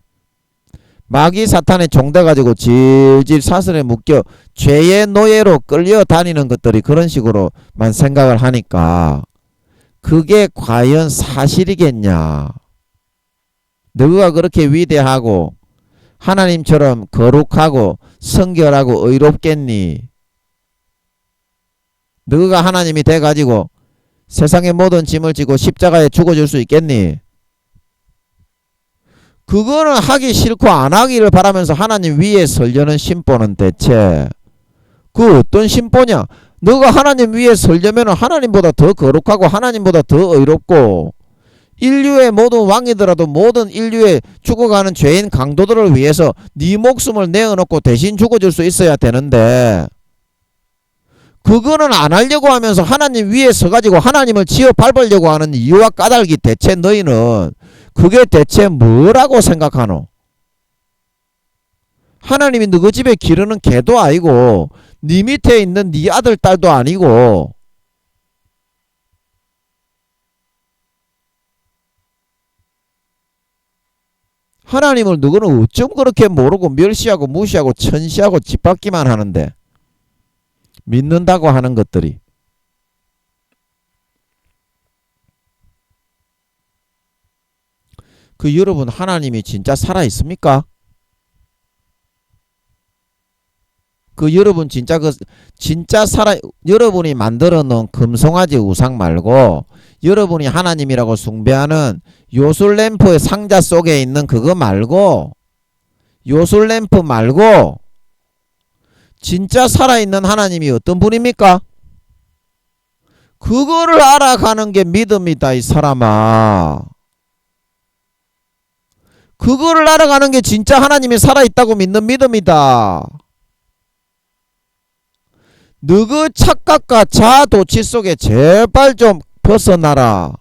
S1: 마귀 사탄에 종돼가지고 질질 사슬에 묶여 죄의 노예로 끌려다니는 것들이 그런 식으로만 생각을 하니까 그게 과연 사실이겠냐. 너가 그렇게 위대하고 하나님처럼 거룩하고 성결하고 의롭겠니? 너가 하나님이 돼가지고 세상의 모든 짐을 지고 십자가에 죽어줄 수 있겠니? 그거는 하기 싫고 안 하기를 바라면서 하나님 위에 설려는 심보는 대체 그 어떤 심보냐? 너가 하나님 위에 설려면 하나님보다 더 거룩하고 하나님보다 더 의롭고 인류의 모든 왕이더라도 모든 인류의 죽어가는 죄인 강도들을 위해서 네 목숨을 내어놓고 대신 죽어줄 수 있어야 되는데 그거는 안 하려고 하면서 하나님 위에 서가지고 하나님을 지어 밟으려고 하는 이유와 까닭이 대체 너희는 그게 대체 뭐라고 생각하노? 하나님이 너희 집에 기르는 개도 아니고 네 밑에 있는 네 아들 딸도 아니고 하나님을 너희는 어쩜 그렇게 모르고 멸시하고 무시하고 천시하고 짓밟기만 하는데 믿는다고 하는 것들이 그 여러분 하나님이 진짜 살아있습니까? 그 여러분 진짜 여러분이 만들어 놓은 금송아지 우상 말고 여러분이 하나님이라고 숭배하는 요술램프의 상자 속에 있는 그거 말고 요술램프 말고 진짜 살아있는 하나님이 어떤 분입니까? 그거를 알아가는 게 믿음이다 이 사람아. 그거를 알아가는 게 진짜 하나님이 살아있다고 믿는 믿음이다. 너그 착각과 자아도취 속에 제발 좀 벗어나라.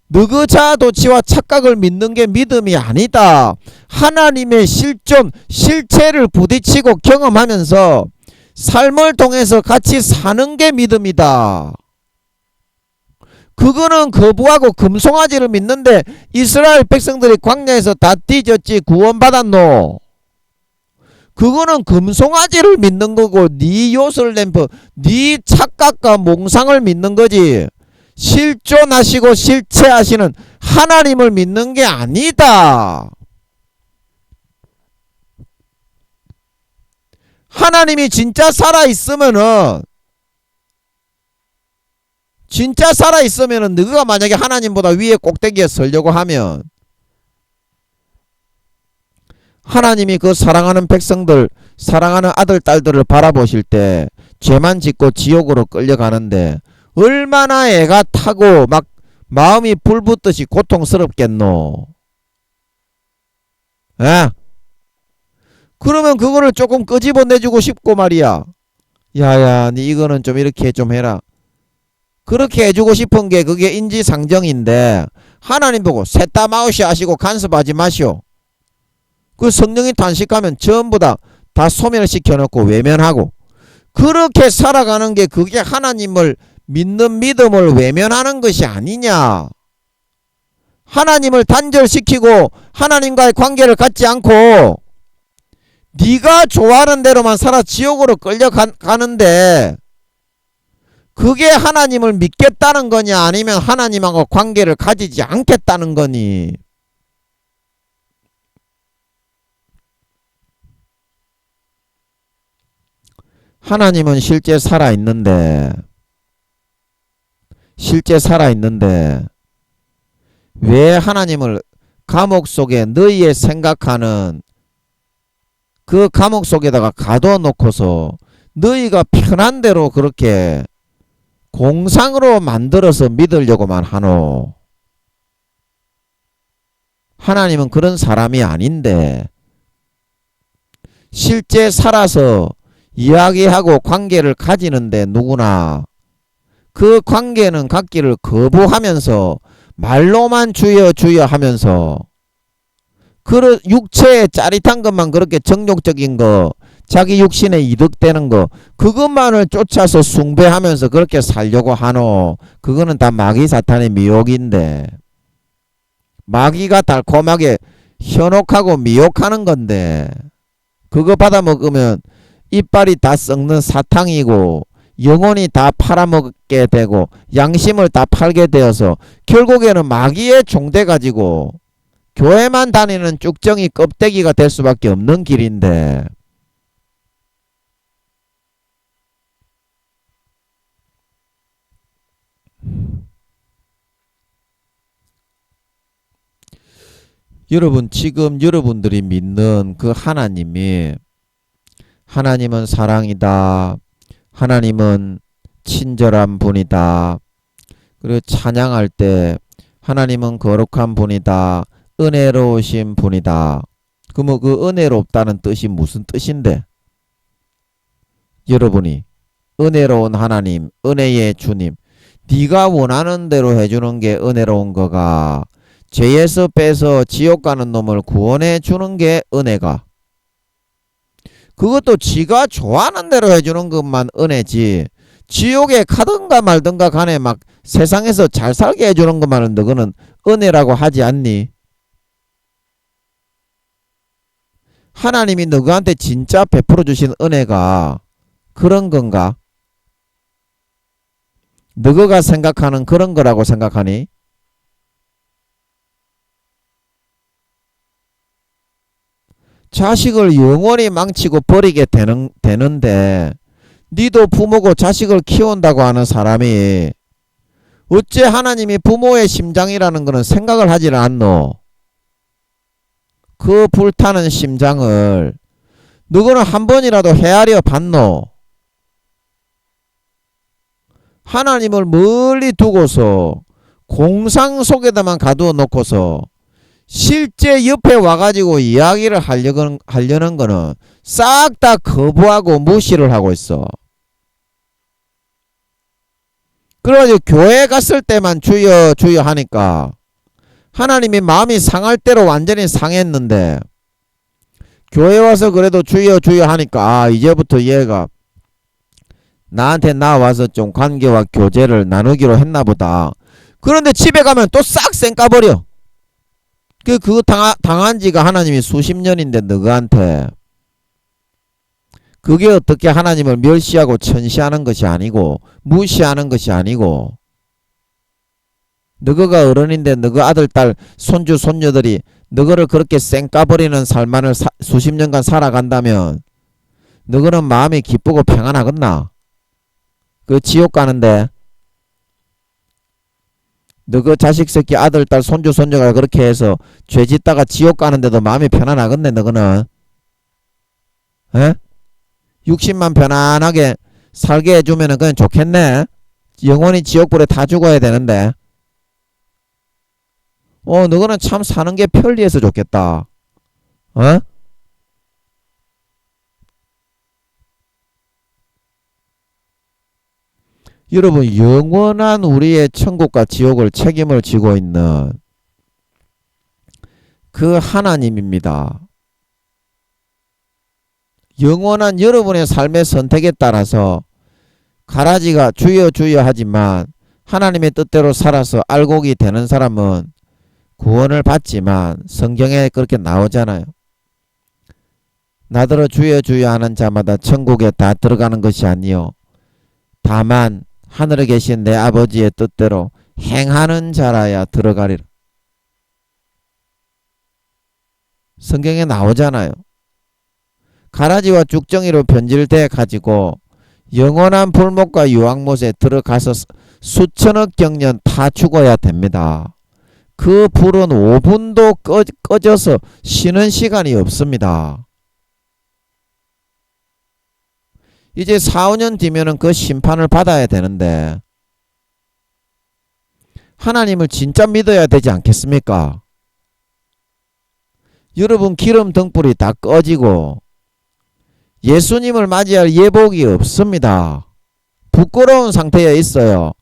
S1: 너그 자아도취와 착각을 믿는 게 믿음이 아니다. 하나님의 실체를 부딪히고 경험하면서 삶을 통해서 같이 사는 게 믿음이다. 그거는 거부하고 금송아지를 믿는데 이스라엘 백성들이 광야에서 다 뒤졌지 구원받았노. 그거는 금송아지를 믿는 거고 네 요술램프 네 착각과 몽상을 믿는 거지 실존하시고 실체하시는 하나님을 믿는 게 아니다. 하나님이 진짜 살아있으면은 진짜 살아있으면은 너가 만약에 하나님보다 위에 꼭대기에 서려고 하면 하나님이 그 사랑하는 백성들, 사랑하는 아들, 딸들을 바라보실 때 죄만 짓고 지옥으로 끌려가는데 얼마나 애가 타고 막 마음이 불붙듯이 고통스럽겠노. 에? 그러면 그거를 조금 끄집어내주고 싶고 말이야. 야야, 니 이거는 좀 이렇게 좀 해라. 그렇게 해주고 싶은 게 그게 인지상정인데 하나님 보고 셋 다 마우시 하시고 간섭하지 마시오. 그 성령이 단식하면 전부 다 소멸시켜놓고 외면하고 그렇게 살아가는 게 그게 하나님을 믿는 믿음을 외면하는 것이 아니냐. 하나님을 단절시키고 하나님과의 관계를 갖지 않고 네가 좋아하는 대로만 살아 지옥으로 끌려가는데 그게 하나님을 믿겠다는 거냐 아니면 하나님하고 관계를 가지지 않겠다는 거니. 하나님은 실제 살아있는데 왜 하나님을 감옥 속에 너희의 생각하는 그 감옥 속에다가 가둬놓고서 너희가 편한 대로 그렇게 공상으로 만들어서 믿으려고만 하노. 하나님은 그런 사람이 아닌데 실제 살아서 이야기하고 관계를 가지는데 누구나 그 관계는 갖기를 거부하면서 말로만 주여 주여 하면서 그 육체의 짜릿한 것만 그렇게 정욕적인 거 자기 육신에 이득되는 거 그것만을 쫓아서 숭배하면서 그렇게 살려고 하노. 그거는 다 마귀 사탄의 미혹인데 마귀가 달콤하게 현혹하고 미혹하는 건데 그거 받아먹으면 이빨이 다 썩는 사탕이고 영혼이 다 팔아먹게 되고 양심을 다 팔게 되어서 결국에는 마귀의 종돼 가지고 교회만 다니는 쭉정이 껍데기가 될 수밖에 없는 길인데 여러분 지금 여러분들이 믿는 그 하나님은 사랑이다. 하나님은 친절한 분이다. 그리고 찬양할 때 하나님은 거룩한 분이다. 은혜로우신 분이다. 그럼 그 은혜롭다는 뜻이 무슨 뜻인데? 여러분이 은혜로운 하나님, 은혜의 주님, 네가 원하는 대로 해주는 게 은혜로운 거가 죄에서 빼서 지옥 가는 놈을 구원해 주는 게 은혜가 그것도 지가 좋아하는 대로 해주는 것만 은혜지 지옥에 가든가 말든가 간에 막 세상에서 잘 살게 해주는 것만은 너거는 은혜라고 하지 않니? 하나님이 너한테 진짜 베풀어 주신 은혜가 그런 건가? 너가 생각하는 그런 거라고 생각하니? 자식을 영원히 망치고 버리게 되는데 니도 부모고 자식을 키운다고 하는 사람이 어째 하나님이 부모의 심장이라는 거는 생각을 하질 않노? 그 불타는 심장을 너거는 한 번이라도 헤아려 봤노? 하나님을 멀리 두고서 공상 속에다만 가두어 놓고서 실제 옆에 와가지고 이야기를 하려는 거는 싹 다 거부하고 무시를 하고 있어. 그래가지고 교회 갔을 때만 주여 주여 하니까 하나님이 마음이 상할 대로 완전히 상했는데 교회 와서 그래도 주여 주여 하니까 아 이제부터 얘가 나한테 나와서 좀 관계와 교제를 나누기로 했나보다. 그런데 집에 가면 또 싹 쌩까버려. 그거 당한 지가 하나님이 수십 년인데 너희한테 그게 어떻게 하나님을 멸시하고 천시하는 것이 아니고 무시하는 것이 아니고 너희가 어른인데 너희 아들 딸 손주 손녀들이 너희를 그렇게 쌩까버리는 삶만을 수십 년간 살아간다면 너희는 마음이 기쁘고 평안하겠나? 그 지옥 가는데 너 그 자식 새끼 아들 딸 손주 손녀가 그렇게 해서 죄 짓다가 지옥 가는데도 마음이 편안하겠네 너거는. 에? 60만 편안하게 살게 해주면은 그냥 좋겠네. 영원히 지옥불에 다 죽어야 되는데. 너거는 참 사는 게 편리해서 좋겠다. 어? 여러분, 영원한 우리의 천국과 지옥을 책임을 지고 있는 그 하나님입니다. 영원한 여러분의 삶의 선택에 따라서 가라지가 주여 주여 하지만 하나님의 뜻대로 살아서 알곡이 되는 사람은 구원을 받지만 성경에 그렇게 나오잖아요. 나더러 주여 주여 하는 자마다 천국에 다 들어가는 것이 아니요 다만 하늘에 계신 내 아버지의 뜻대로 행하는 자라야 들어가리라. 성경에 나오잖아요. 가라지와 죽정이로 변질돼 가지고 영원한 불못과 유황못에 들어가서 수천억 경년 다 죽어야 됩니다. 그 불은 5분도 꺼져서 쉬는 시간이 없습니다. 이제 4, 5년 뒤면은 그 심판을 받아야 되는데 하나님을 진짜 믿어야 되지 않겠습니까? 여러분 기름 등불이 다 꺼지고 예수님을 맞이할 예복이 없습니다. 부끄러운 상태에 있어요.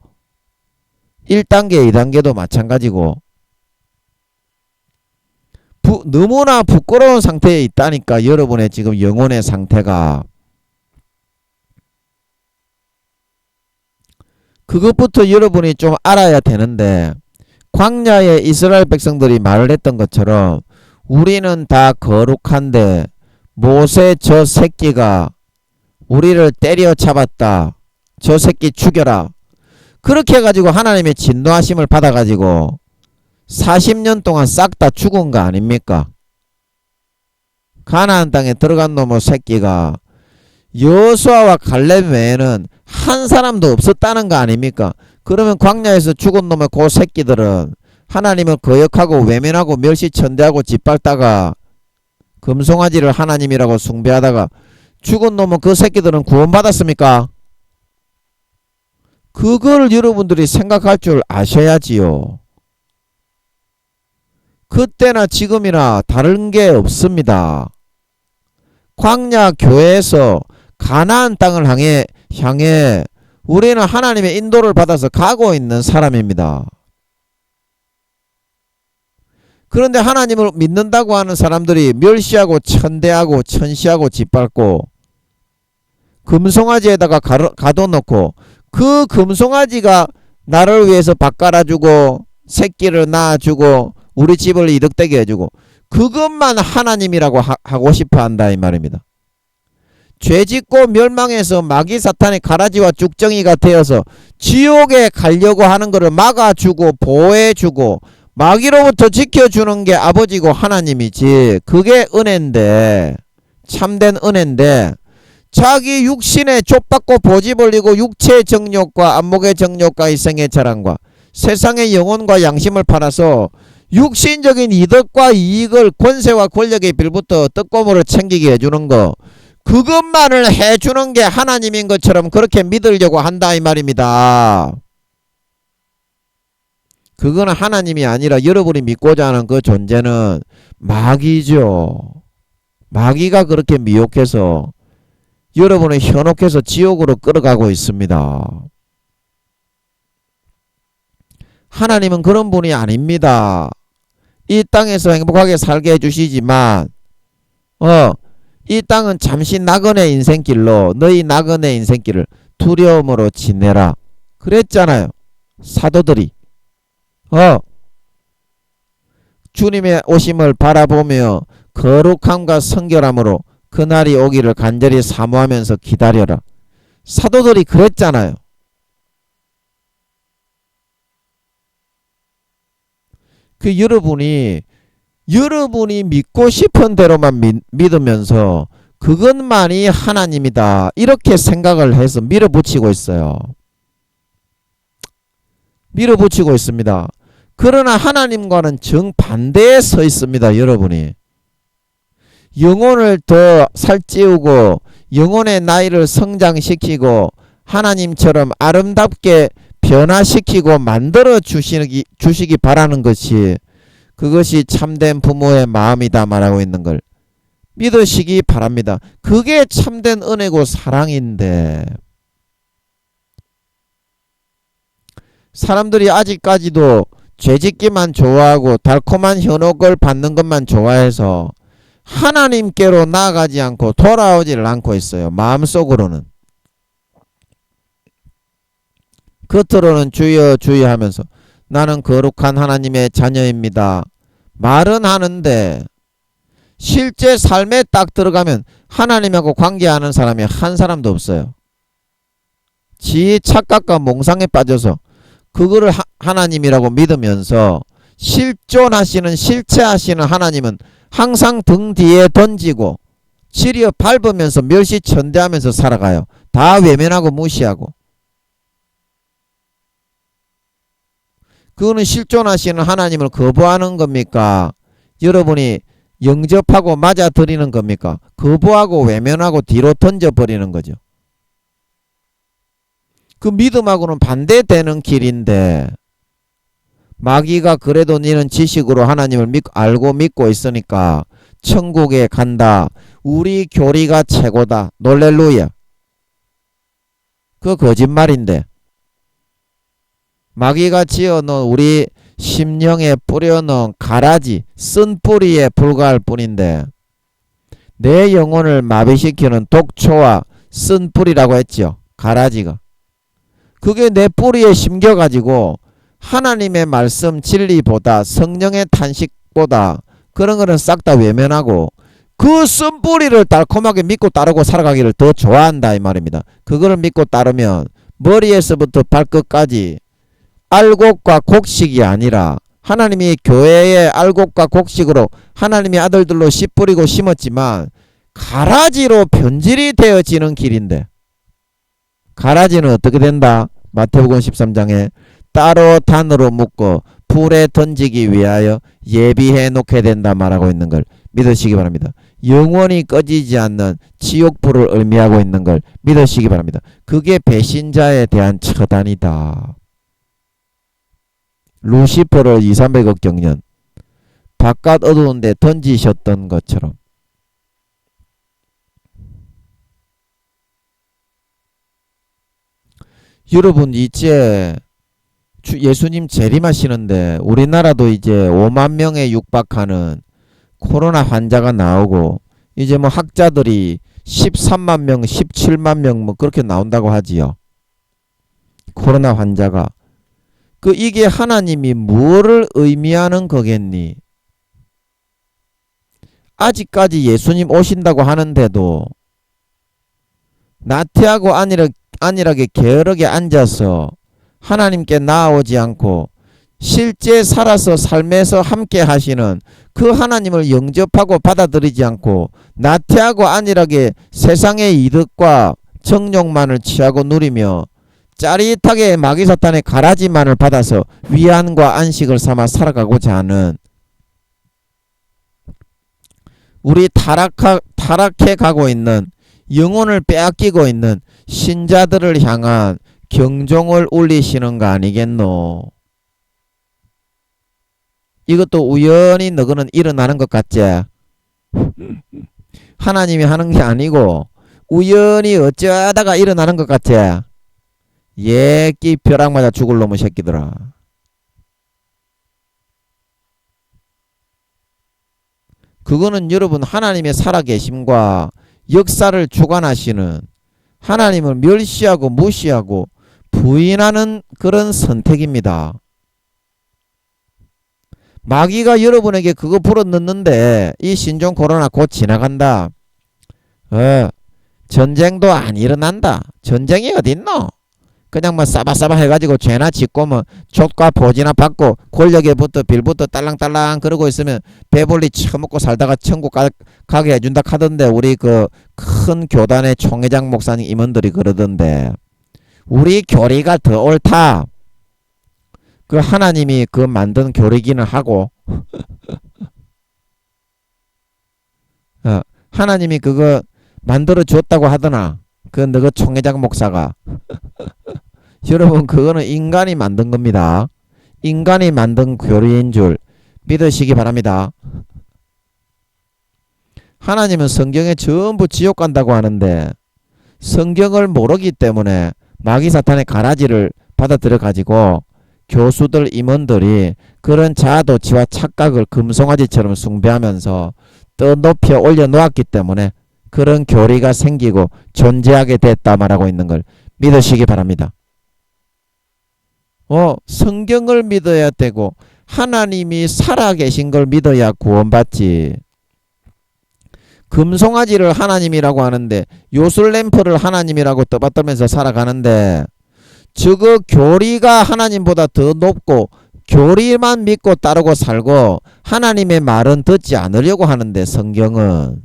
S1: 1단계, 2단계도 마찬가지고 너무나 부끄러운 상태에 있다니까 여러분의 지금 영혼의 상태가. 그것부터 여러분이 좀 알아야 되는데 광야의 이스라엘 백성들이 말을 했던 것처럼 우리는 다 거룩한데 모세 저 새끼가 우리를 때려잡았다. 저 새끼 죽여라. 그렇게 해가지고 하나님의 진노하심을 받아가지고 40년 동안 싹 다 죽은 거 아닙니까? 가나안 땅에 들어간 놈의 새끼가 여호수아와 갈렙 외에는 한 사람도 없었다는 거 아닙니까? 그러면 광야에서 죽은 놈의 그 새끼들은 하나님을 거역하고 외면하고 멸시천대하고 짓밟다가 금송아지를 하나님이라고 숭배하다가 죽은 놈은 그 새끼들은 구원받았습니까? 그걸 여러분들이 생각할 줄 아셔야지요. 그때나 지금이나 다른 게 없습니다. 광야 교회에서 가나안 땅을 향해 우리는 하나님의 인도를 받아서 가고 있는 사람입니다. 그런데 하나님을 믿는다고 하는 사람들이 멸시하고 천대하고 천시하고 짓밟고 금송아지에다가 가둬놓고 그 금송아지가 나를 위해서 밥 깔아주고 새끼를 낳아주고 우리 집을 이득되게 해주고 그것만 하나님이라고 하고 싶어 한다 이 말입니다. 죄짓고 멸망해서 마귀 사탄의 가라지와 죽정이가 되어서 지옥에 가려고 하는 것을 막아주고 보호해주고 마귀로부터 지켜주는 게 아버지고 하나님이지. 그게 은혜인데, 참된 은혜인데 자기 육신에 족받고 보지 벌리고 육체의 정욕과 안목의 정욕과 이생의 자랑과 세상의 영혼과 양심을 팔아서 육신적인 이득과 이익을 권세와 권력의 빌부터 떡고물을 챙기게 해주는 거, 그것만을 해주는 게 하나님인 것처럼 그렇게 믿으려고 한다 이 말입니다. 그건 하나님이 아니라 여러분이 믿고자 하는 그 존재는 마귀죠. 마귀가 그렇게 미혹해서 여러분을 현혹해서 지옥으로 끌어가고 있습니다. 하나님은 그런 분이 아닙니다. 이 땅에서 행복하게 살게 해주시지만 이 땅은 잠시 나그네 인생길로 너희 나그네 인생길을 두려움으로 지내라 그랬잖아요. 사도들이 주님의 오심을 바라보며 거룩함과 성결함으로 그날이 오기를 간절히 사모하면서 기다려라. 사도들이 그랬잖아요. 그 여러분이 믿고 싶은 대로만 믿으면서 그것만이 하나님이다 이렇게 생각을 해서 밀어붙이고 있어요. 밀어붙이고 있습니다. 그러나 하나님과는 정반대에 서 있습니다. 여러분이 영혼을 더 살찌우고 영혼의 나이를 성장시키고 하나님처럼 아름답게 변화시키고 만들어 주시기 바라는 것이, 그것이 참된 부모의 마음이다 말하고 있는 걸 믿으시기 바랍니다. 그게 참된 은혜고 사랑인데, 사람들이 아직까지도 죄짓기만 좋아하고 달콤한 현혹을 받는 것만 좋아해서 하나님께로 나아가지 않고 돌아오지를 않고 있어요. 마음속으로는. 겉으로는 주여 주여 하면서 나는 거룩한 하나님의 자녀입니다 말은 하는데, 실제 삶에 딱 들어가면 하나님하고 관계하는 사람이 한 사람도 없어요. 지 착각과 몽상에 빠져서 그거를 하나님이라고 믿으면서 실존하시는, 실체하시는 하나님은 항상 등 뒤에 던지고 치려 밟으면서 멸시천대하면서 살아가요. 다 외면하고 무시하고. 그거는 실존하시는 하나님을 거부하는 겁니까? 여러분이 영접하고 맞아들이는 겁니까? 거부하고 외면하고 뒤로 던져버리는 거죠. 그 믿음하고는 반대되는 길인데, 마귀가 그래도 너는 지식으로 하나님을 알고 믿고 있으니까 천국에 간다, 우리 교리가 최고다, 놀렐루야. 그 거짓말인데, 마귀가 지어놓은 우리 심령에 뿌려놓은 가라지, 쓴 뿌리에 불과할 뿐인데, 내 영혼을 마비시키는 독초와 쓴 뿌리라고 했죠. 가라지가. 그게 내 뿌리에 심겨가지고 하나님의 말씀 진리보다, 성령의 탄식보다 그런 거는 싹 다 외면하고 그 쓴 뿌리를 달콤하게 믿고 따르고 살아가기를 더 좋아한다 이 말입니다. 그거를 믿고 따르면 머리에서부터 발끝까지 알곡과 곡식이 아니라, 하나님이 교회의 알곡과 곡식으로 하나님의 아들들로 씨 뿌리고 심었지만 가라지로 변질이 되어지는 길인데, 가라지는 어떻게 된다? 마태복음 13장에 따로 단으로 묶고 불에 던지기 위하여 예비해 놓게 된다 말하고 있는 걸 믿으시기 바랍니다. 영원히 꺼지지 않는 지옥불을 의미하고 있는 걸 믿으시기 바랍니다. 그게 배신자에 대한 처단이다. 루시퍼를 2,300억 경년 바깥 어두운 데 던지셨던 것처럼. 여러분, 이제 예수님 재림하시는데 우리나라도 이제 5만 명에 육박하는 코로나 환자가 나오고, 이제 뭐 학자들이 13만 명, 17만 명 뭐 그렇게 나온다고 하지요. 코로나 환자가. 이게 하나님이 뭐를 의미하는 거겠니? 아직까지 예수님 오신다고 하는데도 나태하고 안일하게 게으르게 앉아서 하나님께 나아오지 않고 실제 살아서 삶에서 함께 하시는 그 하나님을 영접하고 받아들이지 않고 나태하고 안일하게 세상의 이득과 정욕만을 취하고 누리며 짜릿하게 마귀사탄의 가라지만을 받아서 위안과 안식을 삼아 살아가고자 하는, 우리 타락해 가고 있는, 영혼을 빼앗기고 있는 신자들을 향한 경종을 울리시는 거 아니겠노? 이것도 우연히 너거는 일어나는 것 같지? 하나님이 하는 게 아니고 우연히 어쩌다가 일어나는 것 같지? 예끼 벼락 맞아 죽을 놈의 새끼들아. 그거는 여러분 하나님의 살아계심과 역사를 주관하시는 하나님을 멸시하고 무시하고 부인하는 그런 선택입니다. 마귀가 여러분에게 그거 불어넣는데 이 신종 코로나 곧 지나간다. 전쟁도 안 일어난다. 전쟁이 어딨노? 그냥 뭐 싸바싸바 해가지고 죄나 짓고 뭐 족과 보지나 받고 권력에부터 빌부터 딸랑딸랑 그러고 있으면 배불리 처먹고 살다가 천국 가게 해준다 하던데, 우리 그 큰 교단의 총회장 목사님 임원들이 그러던데, 우리 교리가 더 옳다. 그 하나님이 그 만든 교리기는 하고 하나님이 그거 만들어 줬다고 하더나. 그 너그 총회장 목사가. 여러분 그거는 인간이 만든 겁니다. 인간이 만든 교리인 줄 믿으시기 바랍니다. 하나님은 성경에 전부 지옥 간다고 하는데 성경을 모르기 때문에 마귀 사탄의 가라지를 받아들여 가지고 교수들 임원들이 그런 자아도취와 착각을 금송아지처럼 숭배하면서 떠 높여 올려놓았기 때문에 그런 교리가 생기고 존재하게 됐다 말하고 있는 걸 믿으시기 바랍니다. 성경을 믿어야 되고 하나님이 살아계신 걸 믿어야 구원받지. 금송아지를 하나님이라고 하는데 요술램프를 하나님이라고 떠받들면서 살아가는데 저거 교리가 하나님보다 더 높고 교리만 믿고 따르고 살고 하나님의 말은 듣지 않으려고 하는데 성경은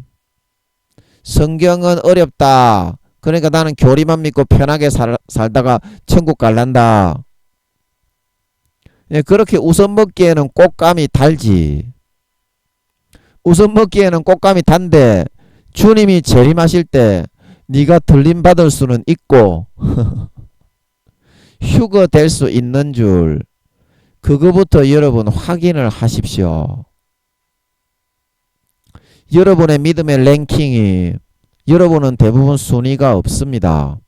S1: 어렵다. 그러니까 나는 교리만 믿고 편하게 살다가 천국 갈란다. 그렇게 우선 먹기에는 꽃감이 달지. 우선 먹기에는 꽃감이 단데 주님이 재림하실 때 네가 들림받을 수는 있고 휴거될 수 있는 줄 그거부터 여러분 확인을 하십시오. 여러분의 믿음의 랭킹이 여러분은 대부분 순위가 없습니다.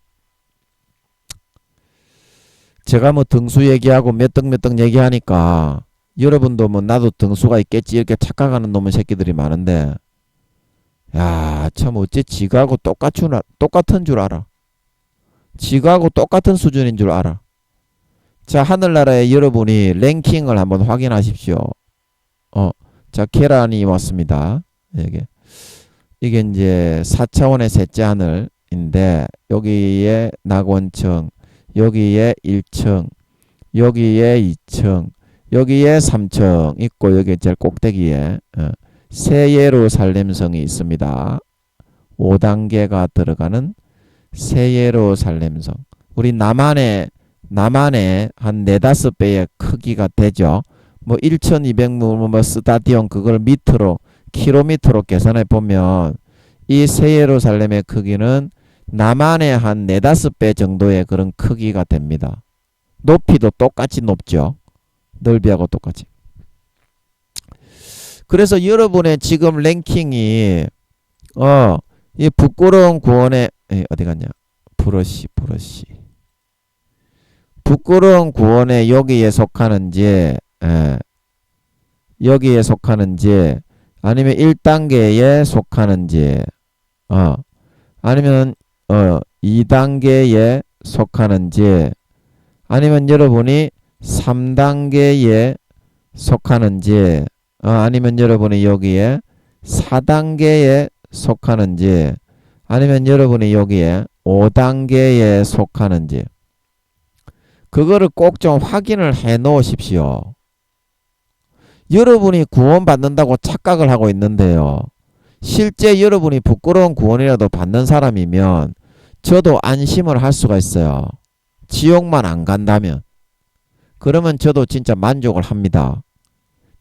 S1: 제가 뭐 등수 얘기하고 몇 등 얘기하니까 여러분도 뭐 나도 등수가 있겠지 이렇게 착각하는 놈의 새끼들이 많은데 야 참 어째 지가하고 똑같은 줄 알아. 지가하고 똑같은 수준인 줄 알아. 자 하늘나라의 여러분이 랭킹을 한번 확인하십시오. 자 계란이 왔습니다. 이게 이제 4차원의 셋째 하늘인데 여기에 낙원층 여기에 1층 여기에 2층 여기에 3층 있고 여기 제일 꼭대기에 새 예루살렘성이 있습니다. 5단계가 들어가는 새 예루살렘성. 우리 남한의 한 4-5배의 크기가 되죠. 뭐 1200뭐 스타디온 그걸 킬로미터로 계산해 보면 이 새 예루살렘의 크기는 남한의 한 4-5배 정도의 그런 크기가 됩니다. 높이도 똑같이 높죠. 넓이하고 똑같이. 그래서 여러분의 지금 랭킹이 이 부끄러운 구원의 어디 갔냐? 브러쉬. 부끄러운 구원의 여기에 속하는지 여기에 속하는지 아니면 1단계에 속하는지 아니면 2단계에 속하는지 아니면 여러분이 3단계에 속하는지 아니면 여러분이 여기에 4단계에 속하는지 아니면 여러분이 여기에 5단계에 속하는지 그거를 꼭 좀 확인을 해 놓으십시오. 여러분이 구원받는다고 착각을 하고 있는데요. 실제 여러분이 부끄러운 구원이라도 받는 사람이면 저도 안심을 할 수가 있어요. 지옥만 안 간다면. 그러면 저도 진짜 만족을 합니다.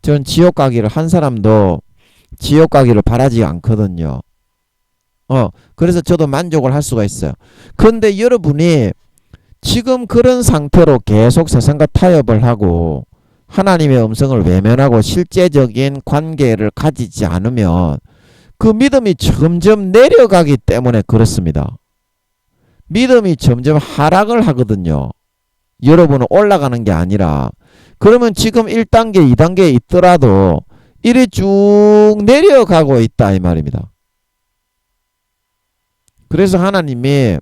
S1: 전 지옥 가기를 한 사람도 지옥 가기를 바라지 않거든요. 그래서 저도 만족을 할 수가 있어요. 그런데 여러분이 지금 그런 상태로 계속 세상과 타협을 하고 하나님의 음성을 외면하고 실제적인 관계를 가지지 않으면 그 믿음이 점점 내려가기 때문에 그렇습니다. 믿음이 점점 하락을 하거든요. 여러분은 올라가는 게 아니라 그러면 지금 1단계, 2단계에 있더라도 이리 쭉 내려가고 있다 이 말입니다. 그래서 하나님이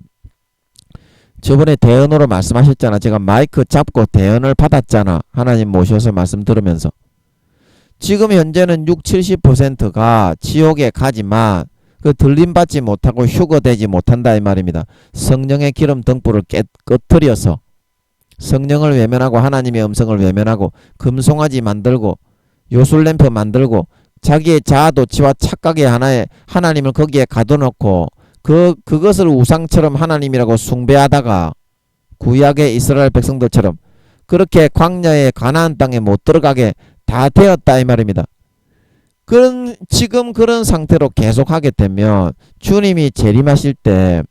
S1: 저번에 대언으로 말씀하셨잖아. 제가 마이크 잡고 대언을 받았잖아. 하나님 모셔서 말씀 들으면서. 지금 현재는 60-70%가 지옥에 가지만 그 들림받지 못하고 휴거되지 못한다 이 말입니다. 성령의 기름 등불을 꺼트려서 성령을 외면하고 하나님의 음성을 외면하고 금송아지 만들고 요술램프 만들고 자기의 자아도취와 착각의 하나에 하나님을 거기에 가둬놓고 그것을 우상처럼 하나님이라고 숭배하다가 구약의 이스라엘 백성들처럼 그렇게 광야의 가나안 땅에 못 들어가게 다 되었다 이 말입니다. 지금 그런 상태로 계속하게 되면 주님이 재림하실 때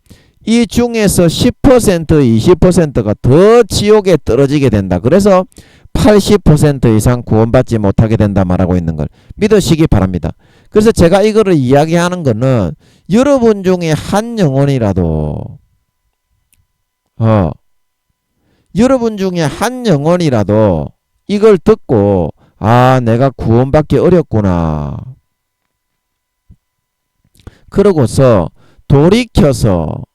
S1: 이 중에서 10% 20%가 더 지옥에 떨어지게 된다. 그래서 80% 이상 구원받지 못하게 된다 말하고 있는 걸 믿으시기 바랍니다. 그래서 제가 이거를 이야기하는 거는 여러분 중에 한 영혼이라도 여러분 중에 한 영혼이라도 이걸 듣고 아 내가 구원받기 어렵구나 그러고서 돌이켜서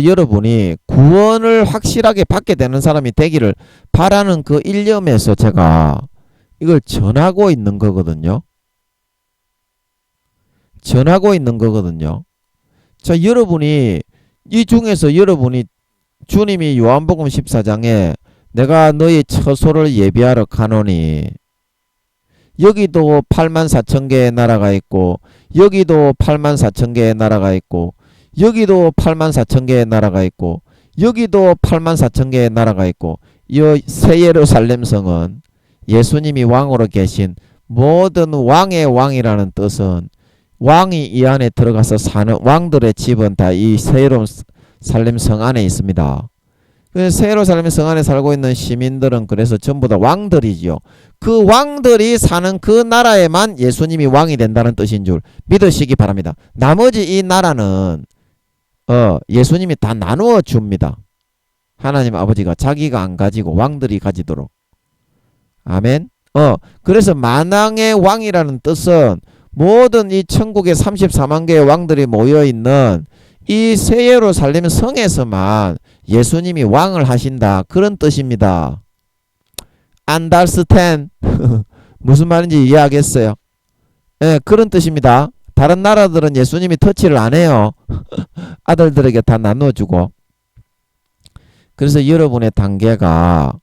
S1: 여러분이 구원을 확실하게 받게 되는 사람이 되기를 바라는 그 일념에서 제가 이걸 전하고 있는 거거든요. 자, 여러분이 이 중에서 여러분이 주님이 요한복음 14장에 내가 너희 처소를 예비하러 가노니 여기도 84,000개의 나라가 있고 여기도 84,000개의 나라가 있고 여기도 84,000개의 나라가 있고 여기도 84,000개의 나라가 있고 이 새 예루살렘 성은 예수님이 왕으로 계신 모든 왕의 왕이라는 뜻은 왕이 이 안에 들어가서 사는 왕들의 집은 다 이 새 예루살렘 성 안에 있습니다. 새 예루살렘 성 안에 살고 있는 시민들은 그래서 전부 다 왕들이지요. 그 왕들이 사는 그 나라에만 예수님이 왕이 된다는 뜻인 줄 믿으시기 바랍니다. 나머지 이 나라는 예수님이 다 나누어 줍니다. 하나님 아버지가 자기가 안 가지고 왕들이 가지도록. 아멘. 그래서 만왕의 왕이라는 뜻은 모든 이 천국의 34만 개의 왕들이 모여있는 이 새 예루살렘 성에서만 예수님이 왕을 하신다. 그런 뜻입니다. 안달스텐 무슨 말인지 이해하겠어요? 예, 그런 뜻입니다. 다른 나라들은 예수님이 터치를 안 해요. 아들들에게 다 나눠주고. 그래서 여러분의 단계가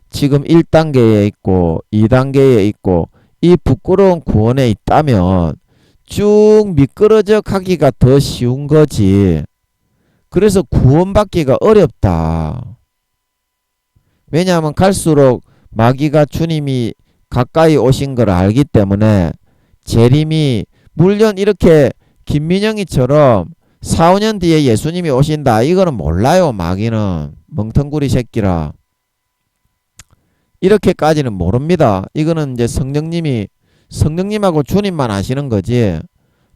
S1: 지금 1단계에 있고 2단계에 있고 이 부끄러운 구원에 있다면 쭉 미끄러져 가기가 더 쉬운 거지. 그래서 구원받기가 어렵다. 왜냐하면 갈수록 마귀가 주님이 가까이 오신 걸 알기 때문에 재림이 물론 이렇게 김민영이처럼 4, 5년 뒤에 예수님이 오신다 이거는 몰라요. 마귀는 멍텅구리 새끼라 이렇게까지는 모릅니다. 이거는 이제 성령님하고 주님만 아시는 거지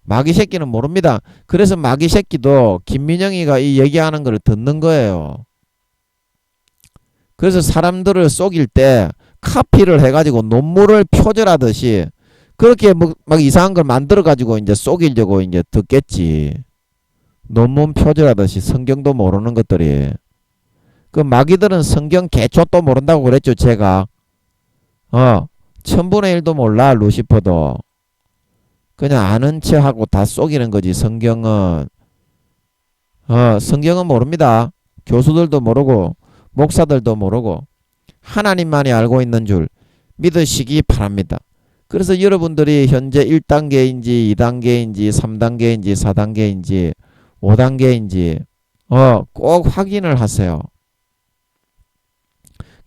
S1: 마귀 새끼는 모릅니다. 그래서 마귀 새끼도 김민영이가 이 얘기하는 걸 듣는 거예요. 그래서 사람들을 속일 때 카피를 해가지고 논문을 표절하듯이 그렇게 막 이상한 걸 만들어가지고 이제 속이려고 이제 듣겠지. 논문 표절하듯이 성경도 모르는 것들이. 그 마귀들은 성경 개초도 모른다고 그랬죠, 제가. 1000분의 1도 몰라, 루시퍼도. 그냥 아는 척하고 다 속이는 거지, 성경은. 성경은 모릅니다. 교수들도 모르고, 목사들도 모르고, 하나님만이 알고 있는 줄 믿으시기 바랍니다. 그래서 여러분들이 현재 1단계인지 2단계인지 3단계인지 4단계인지 5단계인지 꼭 확인을 하세요.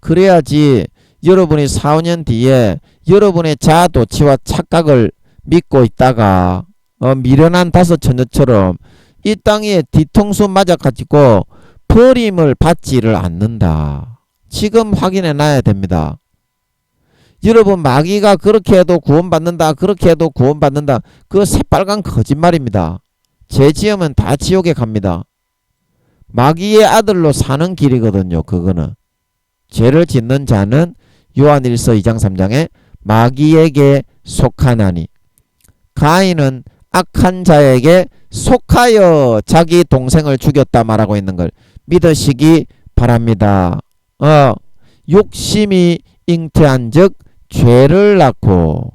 S1: 그래야지 여러분이 4, 5년 뒤에 여러분의 자아도취와 착각을 믿고 있다가 미련한 다섯 처녀처럼 이 땅에 뒤통수 맞아가지고 버림을 받지를 않는다. 지금 확인해 놔야 됩니다. 여러분 마귀가 그렇게 해도 구원받는다 그렇게 해도 구원받는다 그거 새빨간 거짓말입니다. 죄 지으면 다 지옥에 갑니다. 마귀의 아들로 사는 길이거든요. 그거는 죄를 짓는 자는 요한일서 2장 3장에 마귀에게 속하나니 가인은 악한 자에게 속하여 자기 동생을 죽였다 말하고 있는 걸 믿으시기 바랍니다. 욕심이 잉태한 즉 죄를 낳고